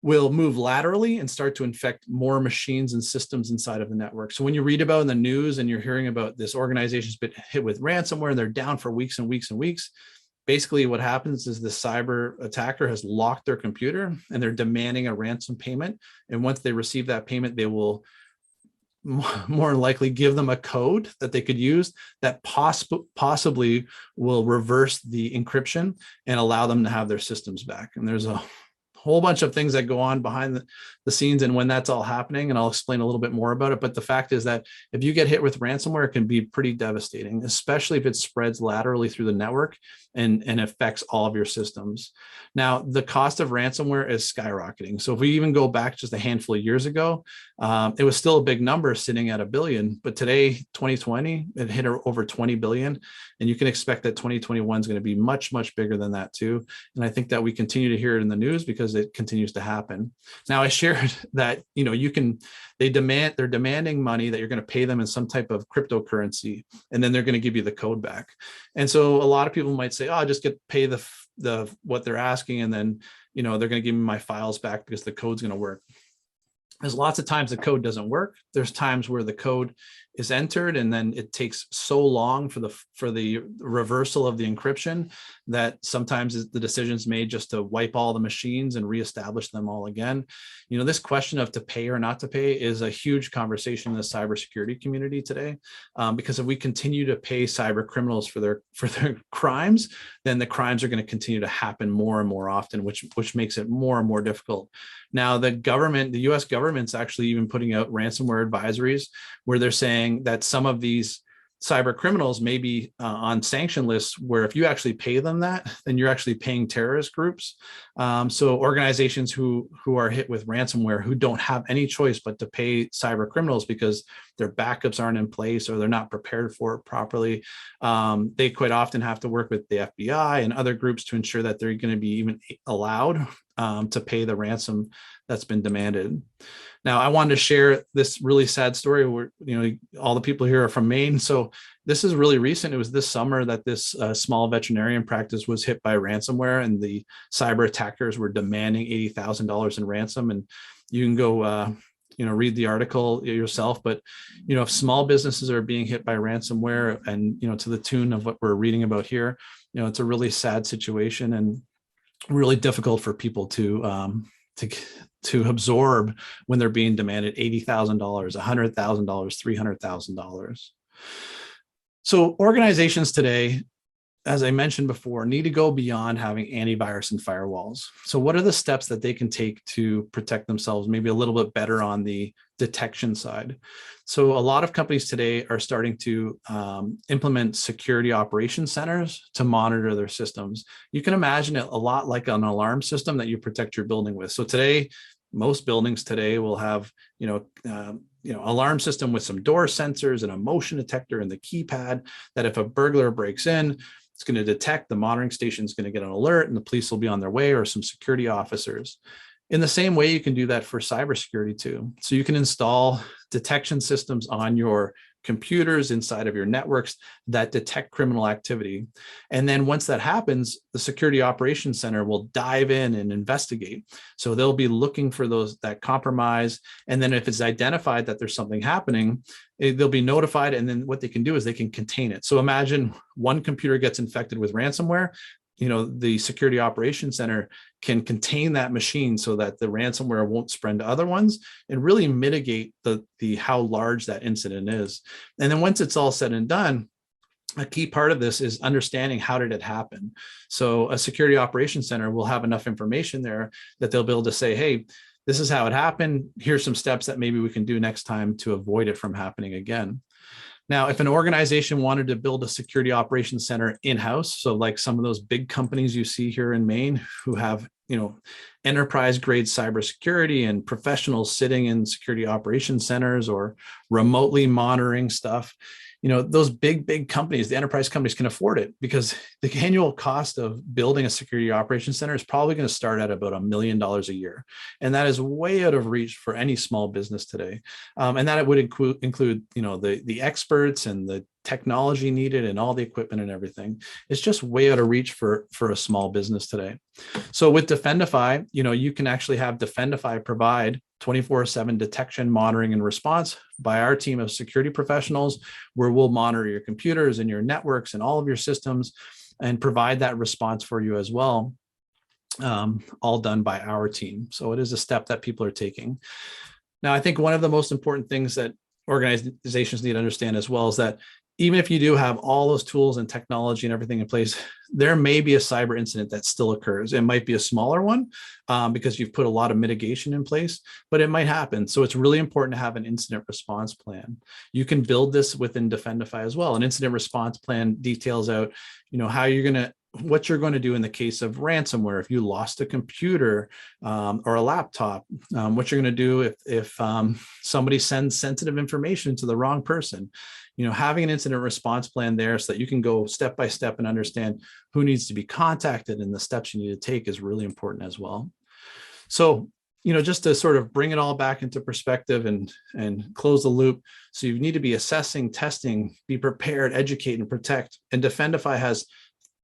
will move laterally and start to infect more machines and systems inside of the network. So when you read about in the news and you're hearing about this organization's been hit with ransomware and they're down for weeks and weeks and weeks, basically what happens is the cyber attacker has locked their computer and they're demanding a ransom payment. And once they receive that payment, they will more than likely give them a code that they could use that possibly will reverse the encryption and allow them to have their systems back. And there's a whole bunch of things that go on behind the scenes and when that's all happening, and I'll explain a little bit more about it. But the fact is that if you get hit with ransomware, it can be pretty devastating, especially if it spreads laterally through the network and affects all of your systems. Now, the cost of ransomware is skyrocketing. So if we even go back just a handful of years ago, it was still a big number sitting at $1 billion, but today, 2020, it hit over 20 billion. And you can expect that 2021 is going to be much, much bigger than that too. And I think that we continue to hear it in the news because it continues to happen. Now, I shared that, they're demanding money that you're going to pay them in some type of cryptocurrency, and then they're going to give you the code back. And so a lot of people might say, oh, just pay the what they're asking, and then, they're going to give me my files back because the code's going to work. There's lots of times the code doesn't work. There's times where the code is entered and then it takes so long for the reversal of the encryption that sometimes the decision's made just to wipe all the machines and reestablish them all again. This question of to pay or not to pay is a huge conversation in the cybersecurity community today, because if we continue to pay cyber criminals for their crimes, then the crimes are going to continue to happen more and more often, which makes it more and more difficult. Now, the US government's actually even putting out ransomware advisories where they're saying that some of these cyber criminals may be on sanction lists where if you actually pay them that, then you're actually paying terrorist groups. So organizations who are hit with ransomware who don't have any choice but to pay cyber criminals because their backups aren't in place or they're not prepared for it properly, they quite often have to work with the FBI and other groups to ensure that they're going to be even allowed to pay the ransom that's been demanded. Now, I wanted to share this really sad story where, all the people here are from Maine. So this is really recent. It was this summer that this small veterinarian practice was hit by ransomware, and the cyber attackers were demanding $80,000 in ransom. And you can go, read the article yourself. But, if small businesses are being hit by ransomware and, to the tune of what we're reading about here, it's a really sad situation and really difficult for people to absorb when they're being demanded $80,000, $100,000, $300,000. So organizations today, as I mentioned before, need to go beyond having antivirus and firewalls. So what are the steps that they can take to protect themselves maybe a little bit better on the detection side? So a lot of companies today are starting to implement security operations centers to monitor their systems. You can imagine it a lot like an alarm system that you protect your building with. So today, most buildings today will have, alarm system with some door sensors and a motion detector and the keypad that if a burglar breaks in, it's going to detect, the monitoring station is going to get an alert and the police will be on their way, or some security officers. In the same way, you can do that for cybersecurity too. So you can install detection systems on your computers inside of your networks that detect criminal activity. And then once that happens, the Security Operations Center will dive in and investigate. So they'll be looking for that compromise. And then if it's identified that there's something happening, they'll be notified. And then what they can do is they can contain it. So imagine one computer gets infected with ransomware. The Security Operations Center can contain that machine so that the ransomware won't spread to other ones and really mitigate the how large that incident is. And then once it's all said and done, a key part of this is understanding how did it happen. So a Security Operations Center will have enough information there that they'll be able to say, hey, this is how it happened. Here's some steps that maybe we can do next time to avoid it from happening again. Now, if an organization wanted to build a security operations center in-house, so like some of those big companies you see here in Maine who have, enterprise grade cybersecurity and professionals sitting in security operations centers or remotely monitoring stuff, those big companies, the enterprise companies can afford it because the annual cost of building a security operations center is probably going to start at about $1 million a year. And that is way out of reach for any small business today. And that it would include, the experts and the technology needed and all the equipment and everything. It's just way out of reach for a small business today. So with Defendify, you can actually have Defendify provide 24/7 detection, monitoring, and response by our team of security professionals, where we'll monitor your computers and your networks and all of your systems and provide that response for you as well, all done by our team. So it is a step that people are taking. Now, I think one of the most important things that organizations need to understand as well is that even if you do have all those tools and technology and everything in place, there may be a cyber incident that still occurs. It might be a smaller one because you've put a lot of mitigation in place, but it might happen. So it's really important to have an incident response plan. You can build this within Defendify as well. An incident response plan details out, what you're going to do in the case of ransomware. If you lost a computer or a laptop, what you're going to do if somebody sends sensitive information to the wrong person. Having an incident response plan there so that you can go step by step and understand who needs to be contacted and the steps you need to take is really important as well. So, just to sort of bring it all back into perspective and close the loop. So you need to be assessing, testing, be prepared, educate, and protect. And Defendify has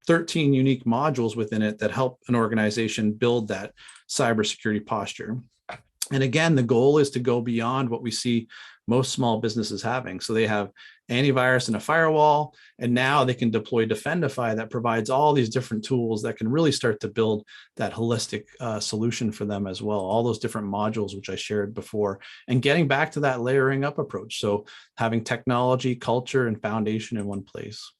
13 unique modules within it that help an organization build that cybersecurity posture. And again, the goal is to go beyond what we see most small businesses having. So they have antivirus and a firewall, and now they can deploy Defendify that provides all these different tools that can really start to build that holistic solution for them as well. All those different modules, which I shared before, and getting back to that layering up approach. So having technology, culture, and foundation in one place.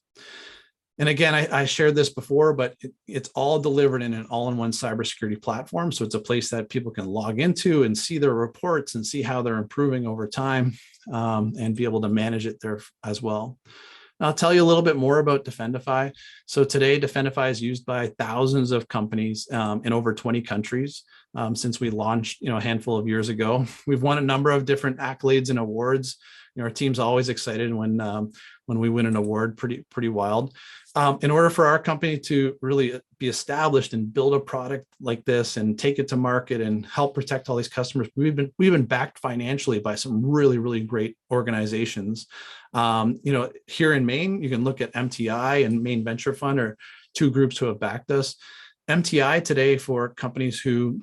And again, I shared this before, but it's all delivered in an all-in-one cybersecurity platform. So it's a place that people can log into and see their reports and see how they're improving over time and be able to manage it there as well. I'll tell you a little bit more about Defendify. So today, Defendify is used by thousands of companies in over 20 countries since we launched, a handful of years ago. We've won a number of different accolades and awards. Our team's always excited when we win an award, pretty wild. In order for our company to really be established and build a product like this and take it to market and help protect all these customers, we've been backed financially by some really, really great organizations. Here in Maine, you can look at MTI and Maine Venture Fund are two groups who have backed us. MTI today for companies who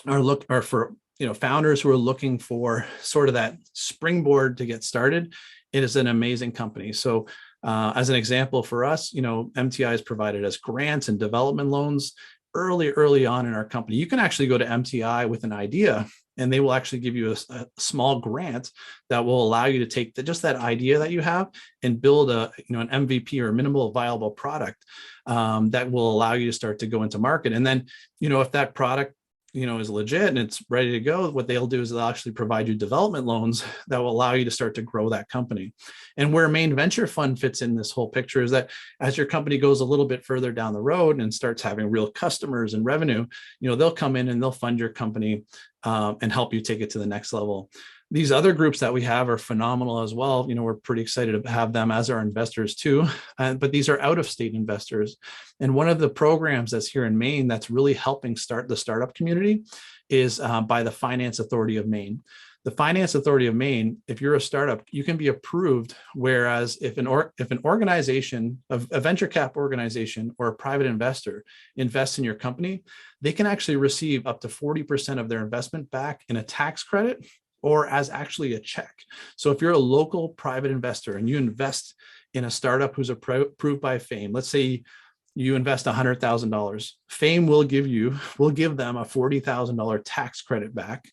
are for founders who are looking for sort of that springboard to get started. It is an amazing company. So as an example for us, MTI has provided us grants and development loans early on in our company. You can actually go to MTI with an idea and they will actually give you a small grant that will allow you to take just that idea that you have and build an MVP or minimal viable product that will allow you to start to go into market. And then, if that product is legit and it's ready to go, what they'll do is they'll actually provide you development loans that will allow you to start to grow that company. And where Maine Venture Fund fits in this whole picture is that as your company goes a little bit further down the road and starts having real customers and revenue, they'll come in and they'll fund your company and help you take it to the next level. These other groups that we have are phenomenal as well. We're pretty excited to have them as our investors too. But these are out-of-state investors. And one of the programs that's here in Maine that's really helping start the startup community is by the Finance Authority of Maine. The Finance Authority of Maine, if you're a startup, you can be approved. Whereas if an organization, a venture cap organization or a private investor invests in your company, they can actually receive up to 40% of their investment back in a tax credit or as actually a check. So if you're a local private investor and you invest in a startup who's approved by Fame, let's say you invest $100,000, Fame will give them a $40,000 tax credit back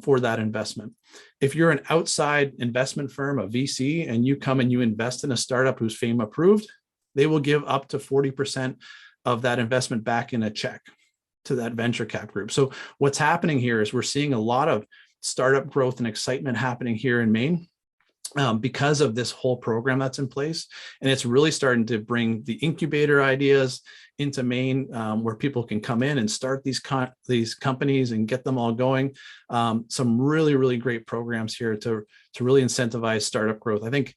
for that investment. If you're an outside investment firm, a VC, and you come and you invest in a startup who's Fame approved, they will give up to 40% of that investment back in a check to that venture cap group. So what's happening here is we're seeing a lot of startup growth and excitement happening here in Maine because of this whole program that's in place. And it's really starting to bring the incubator ideas into Maine, where people can come in and start these companies and get them all going. Some really, really great programs here to really incentivize startup growth. I think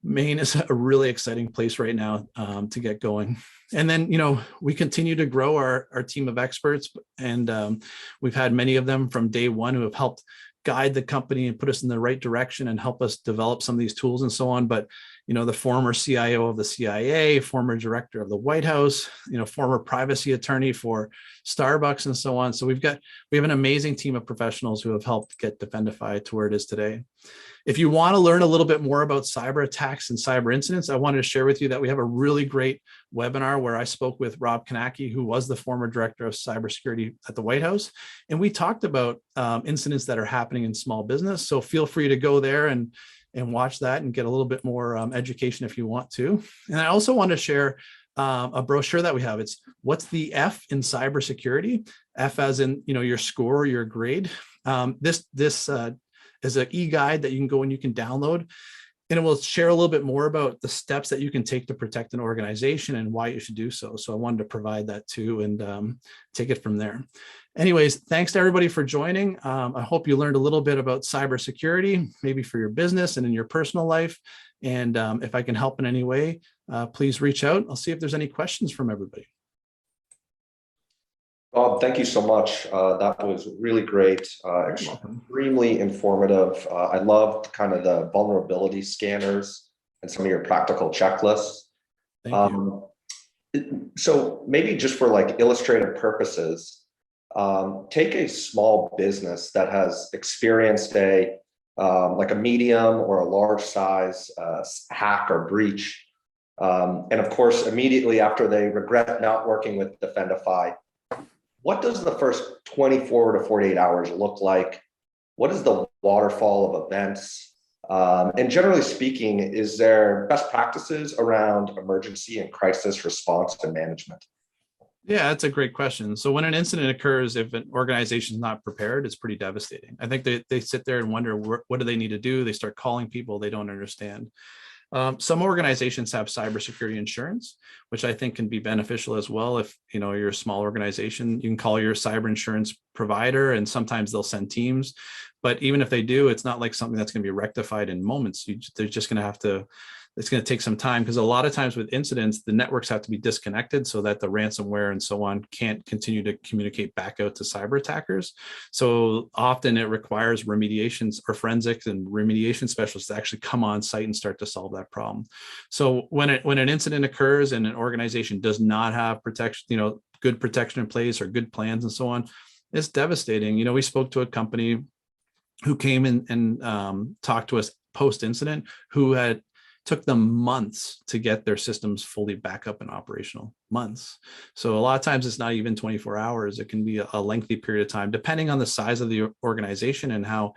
Maine is a really exciting place right now to get going. And then, we continue to grow our team of experts, and we've had many of them from day one who have helped guide the company and put us in the right direction and help us develop some of these tools and so on. But, the former CIO of the CIA, former director of the White House, former privacy attorney for Starbucks and so on. So we have an amazing team of professionals who have helped get Defendify to where it is today. If you want to learn a little bit more about cyber attacks and cyber incidents, I wanted to share with you that we have a really great webinar where I spoke with Rob Kanaki, who was the former director of cybersecurity at the White House. And we talked about incidents that are happening in small business. So feel free to go there and watch that and get a little bit more education if you want to. And I also want to share a brochure that we have. It's what's the F in cybersecurity? F as in, your score, your grade. This is an e-guide that you can go and you can download, and it will share a little bit more about the steps that you can take to protect an organization and why you should do so. So I wanted to provide that too and take it from there. Anyways, thanks to everybody for joining. I hope you learned a little bit about cybersecurity, maybe for your business and in your personal life. And if I can help in any way, please reach out. I'll see if there's any questions from everybody. Bob, thank you so much. That was really great, extremely informative. I loved kind of the vulnerability scanners and some of your practical checklists. Thank you. So maybe just for like illustrative purposes, take a small business that has experienced like a medium or a large size hack or breach. And of course, immediately after they regret not working with Defendify, what does the first 24 to 48 hours look like? What is the waterfall of events? And generally speaking, is there best practices around emergency and crisis response and management? Yeah, that's a great question. So when an incident occurs, if an organization is not prepared, it's pretty devastating. I think they sit there and wonder, what do they need to do? They start calling people they don't understand. Some organizations have cybersecurity insurance, which I think can be beneficial as well. If you're a small organization, you can call your cyber insurance provider, and sometimes they'll send teams. But even if they do, it's not like something that's going to be rectified in moments. They're just going to it's going to take some time, because a lot of times with incidents, the networks have to be disconnected so that the ransomware and so on can't continue to communicate back out to cyber attackers. So often it requires remediations or forensics and remediation specialists to actually come on site and start to solve that problem. So when an incident occurs and an organization does not have protection, good protection in place or good plans and so on, it's devastating. We spoke to a company who came in and talked to us post-incident, who took them months to get their systems fully back up and operational. Months. So a lot of times it's not even 24 hours. It can be a lengthy period of time, depending on the size of the organization and how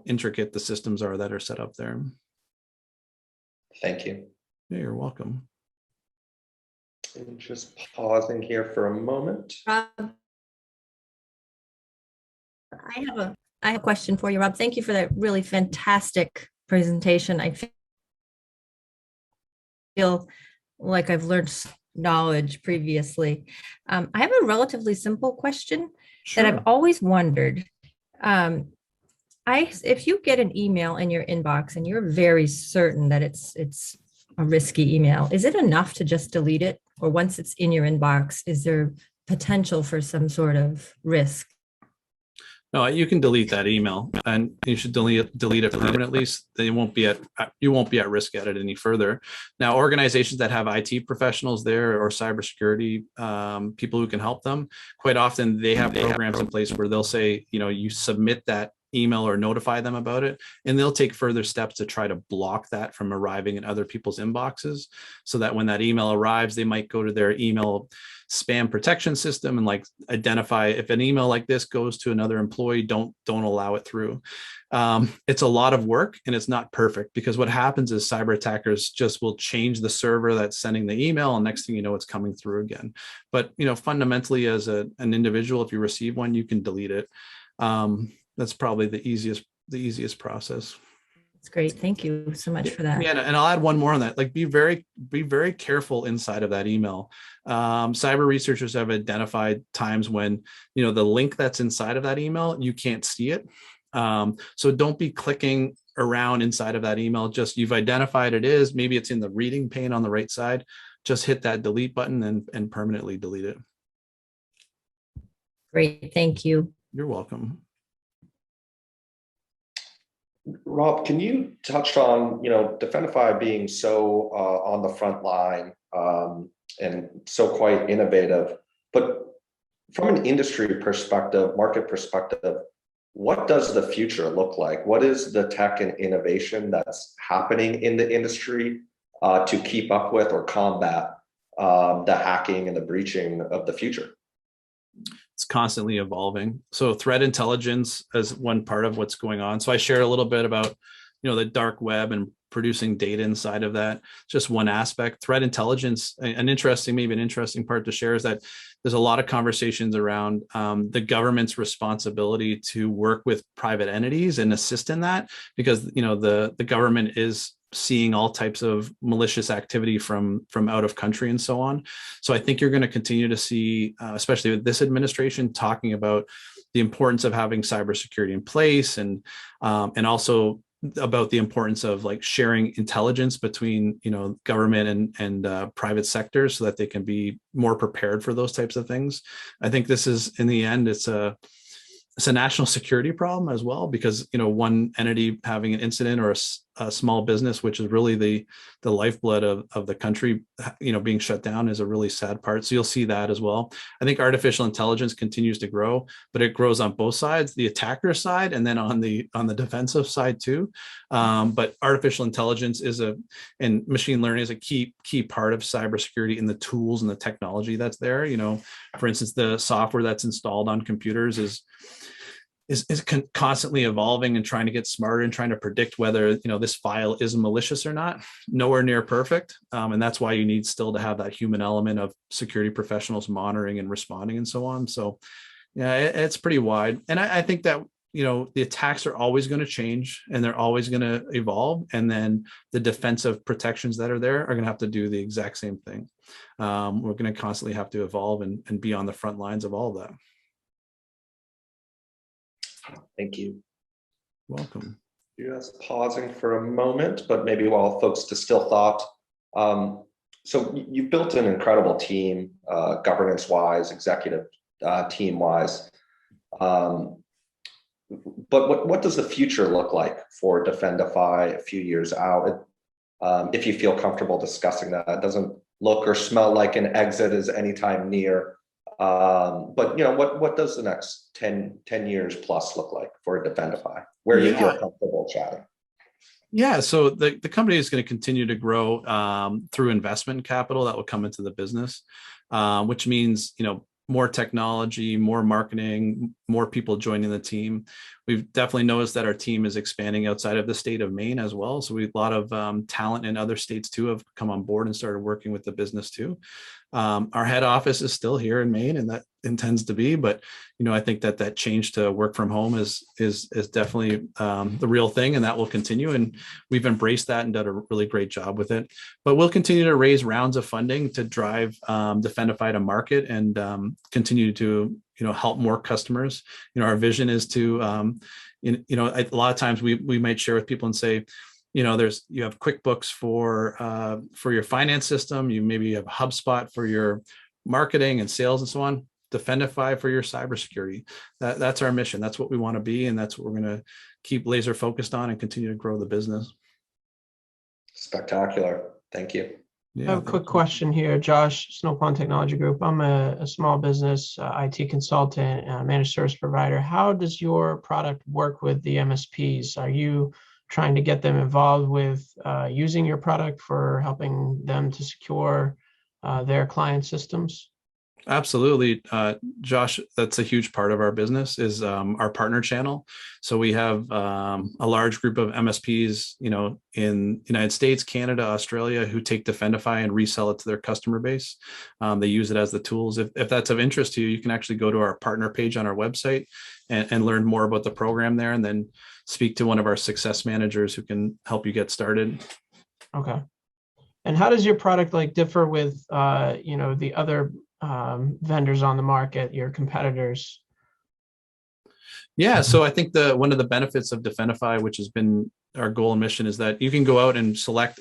intricate the systems are that are set up there. Thank you. Yeah, you're welcome. And just pausing here for a moment. Rob, I have a question for you, Rob. Thank you for that really fantastic presentation. I feel like I've learned knowledge previously. I have a relatively simple question. Sure. That I've always wondered. if you get an email in your inbox and you're very certain that it's a risky email, is it enough to just delete it? Or once it's in your inbox, is there potential for some sort of risk? No, you can delete that email, and you should delete it permanently. So you won't be at risk at it any further. Now, organizations that have IT professionals there or cybersecurity people who can help them, quite often they have programs in place where they'll say, you submit that email or notify them about it, and they'll take further steps to try to block that from arriving in other people's inboxes, so that when that email arrives, they might go to their email spam protection system and like identify if an email like this goes to another employee, don't allow it through. It's a lot of work, and it's not perfect, because what happens is cyber attackers just will change the server that's sending the email, and next thing you know, it's coming through again. But fundamentally, as an individual, if you receive one, you can delete it. That's probably the easiest process. That's great. Thank you so much for that. Yeah, and I'll add one more on that. Like, be very careful inside of that email. Cyber researchers have identified times when the link that's inside of that email, you can't see it. So don't be clicking around inside of that email. Just, you've identified it is, maybe it's in the reading pane on the right side. Just hit that delete button and permanently delete it. Great. Thank you. You're welcome. Rob, can you touch on, Defendify being so on the front line and so quite innovative, but from an industry perspective, market perspective, what does the future look like? What is the tech and innovation that's happening in the industry to keep up with or combat the hacking and the breaching of the future? It's constantly evolving. So threat intelligence is one part of what's going on. So I shared a little bit about, the dark web and producing data inside of that. Just one aspect. Threat intelligence, an interesting part to share is that there's a lot of conversations around the government's responsibility to work with private entities and assist in that, because the government is seeing all types of malicious activity from out of country and so on. So I think you're going to continue to see, especially with this administration, talking about the importance of having cybersecurity in place, and also about the importance of like sharing intelligence between government and private sectors, so that they can be more prepared for those types of things. I think this is, in the end, it's a national security problem as well, because one entity having an incident, or a small business, which is really the lifeblood of the country, being shut down, is a really sad part. So you'll see that as well. I think artificial intelligence continues to grow, but it grows on both sides, the attacker side and then on the defensive side too. But artificial intelligence and machine learning is a key part of cybersecurity in the tools and the technology that's there. For instance, the software that's installed on computers is constantly evolving and trying to get smarter and trying to predict whether this file is malicious or not. Nowhere near perfect, and that's why you need still to have that human element of security professionals monitoring and responding and so on. So yeah, it's pretty wide, and I think that the attacks are always going to change, and they're always going to evolve, and then the defensive protections that are there are going to have to do the exact same thing. We're going to constantly have to evolve and be on the front lines of all of that. Thank you. Welcome. Just pausing for a moment, but maybe while folks distill thought. So you built an incredible team, governance-wise, executive team-wise. But what does the future look like for Defendify a few years out? If you feel comfortable discussing that, it doesn't look or smell like an exit is anytime near. But what does the next 10 years plus look like for Defendify, where you feel comfortable chatting? Yeah, so the company is going to continue to grow through investment capital that will come into the business, which means more technology, more marketing, more people joining the team. We've definitely noticed that our team is expanding outside of the state of Maine as well. So we have a lot of talent in other states too have come on board and started working with the business too. Our head office is still here in Maine, and that intends to be, but I think that change to work from home is definitely the real thing, and that will continue, and we've embraced that and done a really great job with it. But we'll continue to raise rounds of funding to drive Defendify to market, and continue to help more customers. Our vision is to, a lot of times we might share with people and say, you have QuickBooks for your finance system. You maybe have HubSpot for your marketing and sales and so on. Defendify for your cybersecurity. That's our mission. That's what we want to be, and that's what we're going to keep laser focused on and continue to grow the business. Spectacular. Thank you. Yeah, I have a quick question here. Josh, Snow Pond Technology Group. I'm a small business IT consultant, managed service provider. How does your product work with the MSPs? Are you trying to get them involved with using your product for helping them to secure their client systems? Absolutely. Josh, that's a huge part of our business is our partner channel. So we have a large group of MSPs, in the United States, Canada, Australia, who take Defendify and resell it to their customer base. They use it as the tools. If that's of interest to you, you can actually go to our partner page on our website and learn more about the program there, and then speak to one of our success managers who can help you get started. Okay. And how does your product differ with, the other vendors on the market, your competitors? Yeah, so I think one of the benefits of Defendify, which has been our goal and mission, is that you can go out and select,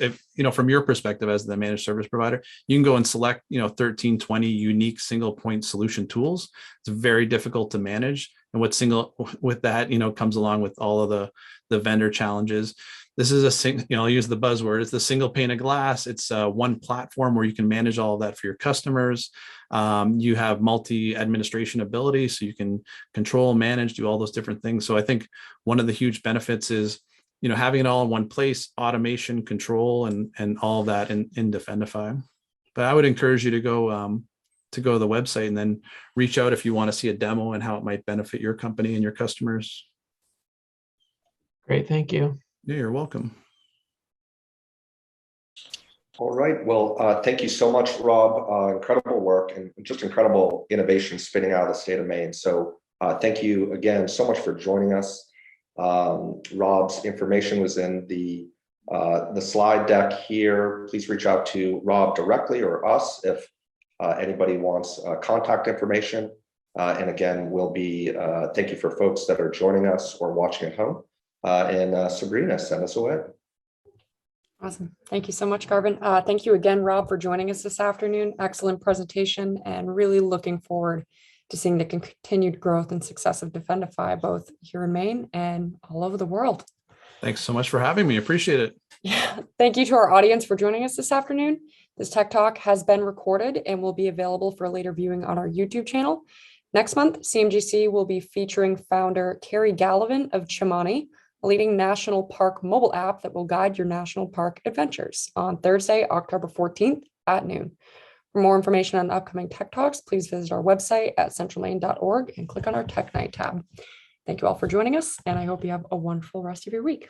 from your perspective as the managed service provider, you can go and select, 13, 20 unique single point solution tools. It's very difficult to manage. And with that, comes along with all of the vendor challenges. This is I'll use the buzzword. It's the single pane of glass. It's one platform where you can manage all of that for your customers. You have multi-administration ability, so you can control, manage, do all those different things. So I think one of the huge benefits is, having it all in one place, automation, control, and all of that in Defendify. But I would encourage you to go to the website and then reach out if you want to see a demo and how it might benefit your company and your customers. Great, thank you. Yeah, you're welcome. All right. Well, thank you so much, Rob. Incredible work and just incredible innovation spinning out of the state of Maine. So thank you again so much for joining us. Rob's information was in the slide deck here. Please reach out to Rob directly or us if anybody wants contact information. And again, thank you for folks that are joining us or watching at home. And Sabrina, send us away. Awesome. Thank you so much, Garvin. Thank you again, Rob, for joining us this afternoon. Excellent presentation, and really looking forward to seeing the continued growth and success of Defendify, both here in Maine and all over the world. Thanks so much for having me. Appreciate it. Yeah. Thank you to our audience for joining us this afternoon. This Tech Talk has been recorded and will be available for later viewing on our YouTube channel. Next month, CMGC will be featuring founder Carrie Gallivan of Chimani, a leading national park mobile app that will guide your national park adventures, on Thursday, October 14th at noon. For more information on upcoming Tech Talks, please visit our website at centralmaine.org and click on our Tech Night tab. Thank you all for joining us, and I hope you have a wonderful rest of your week.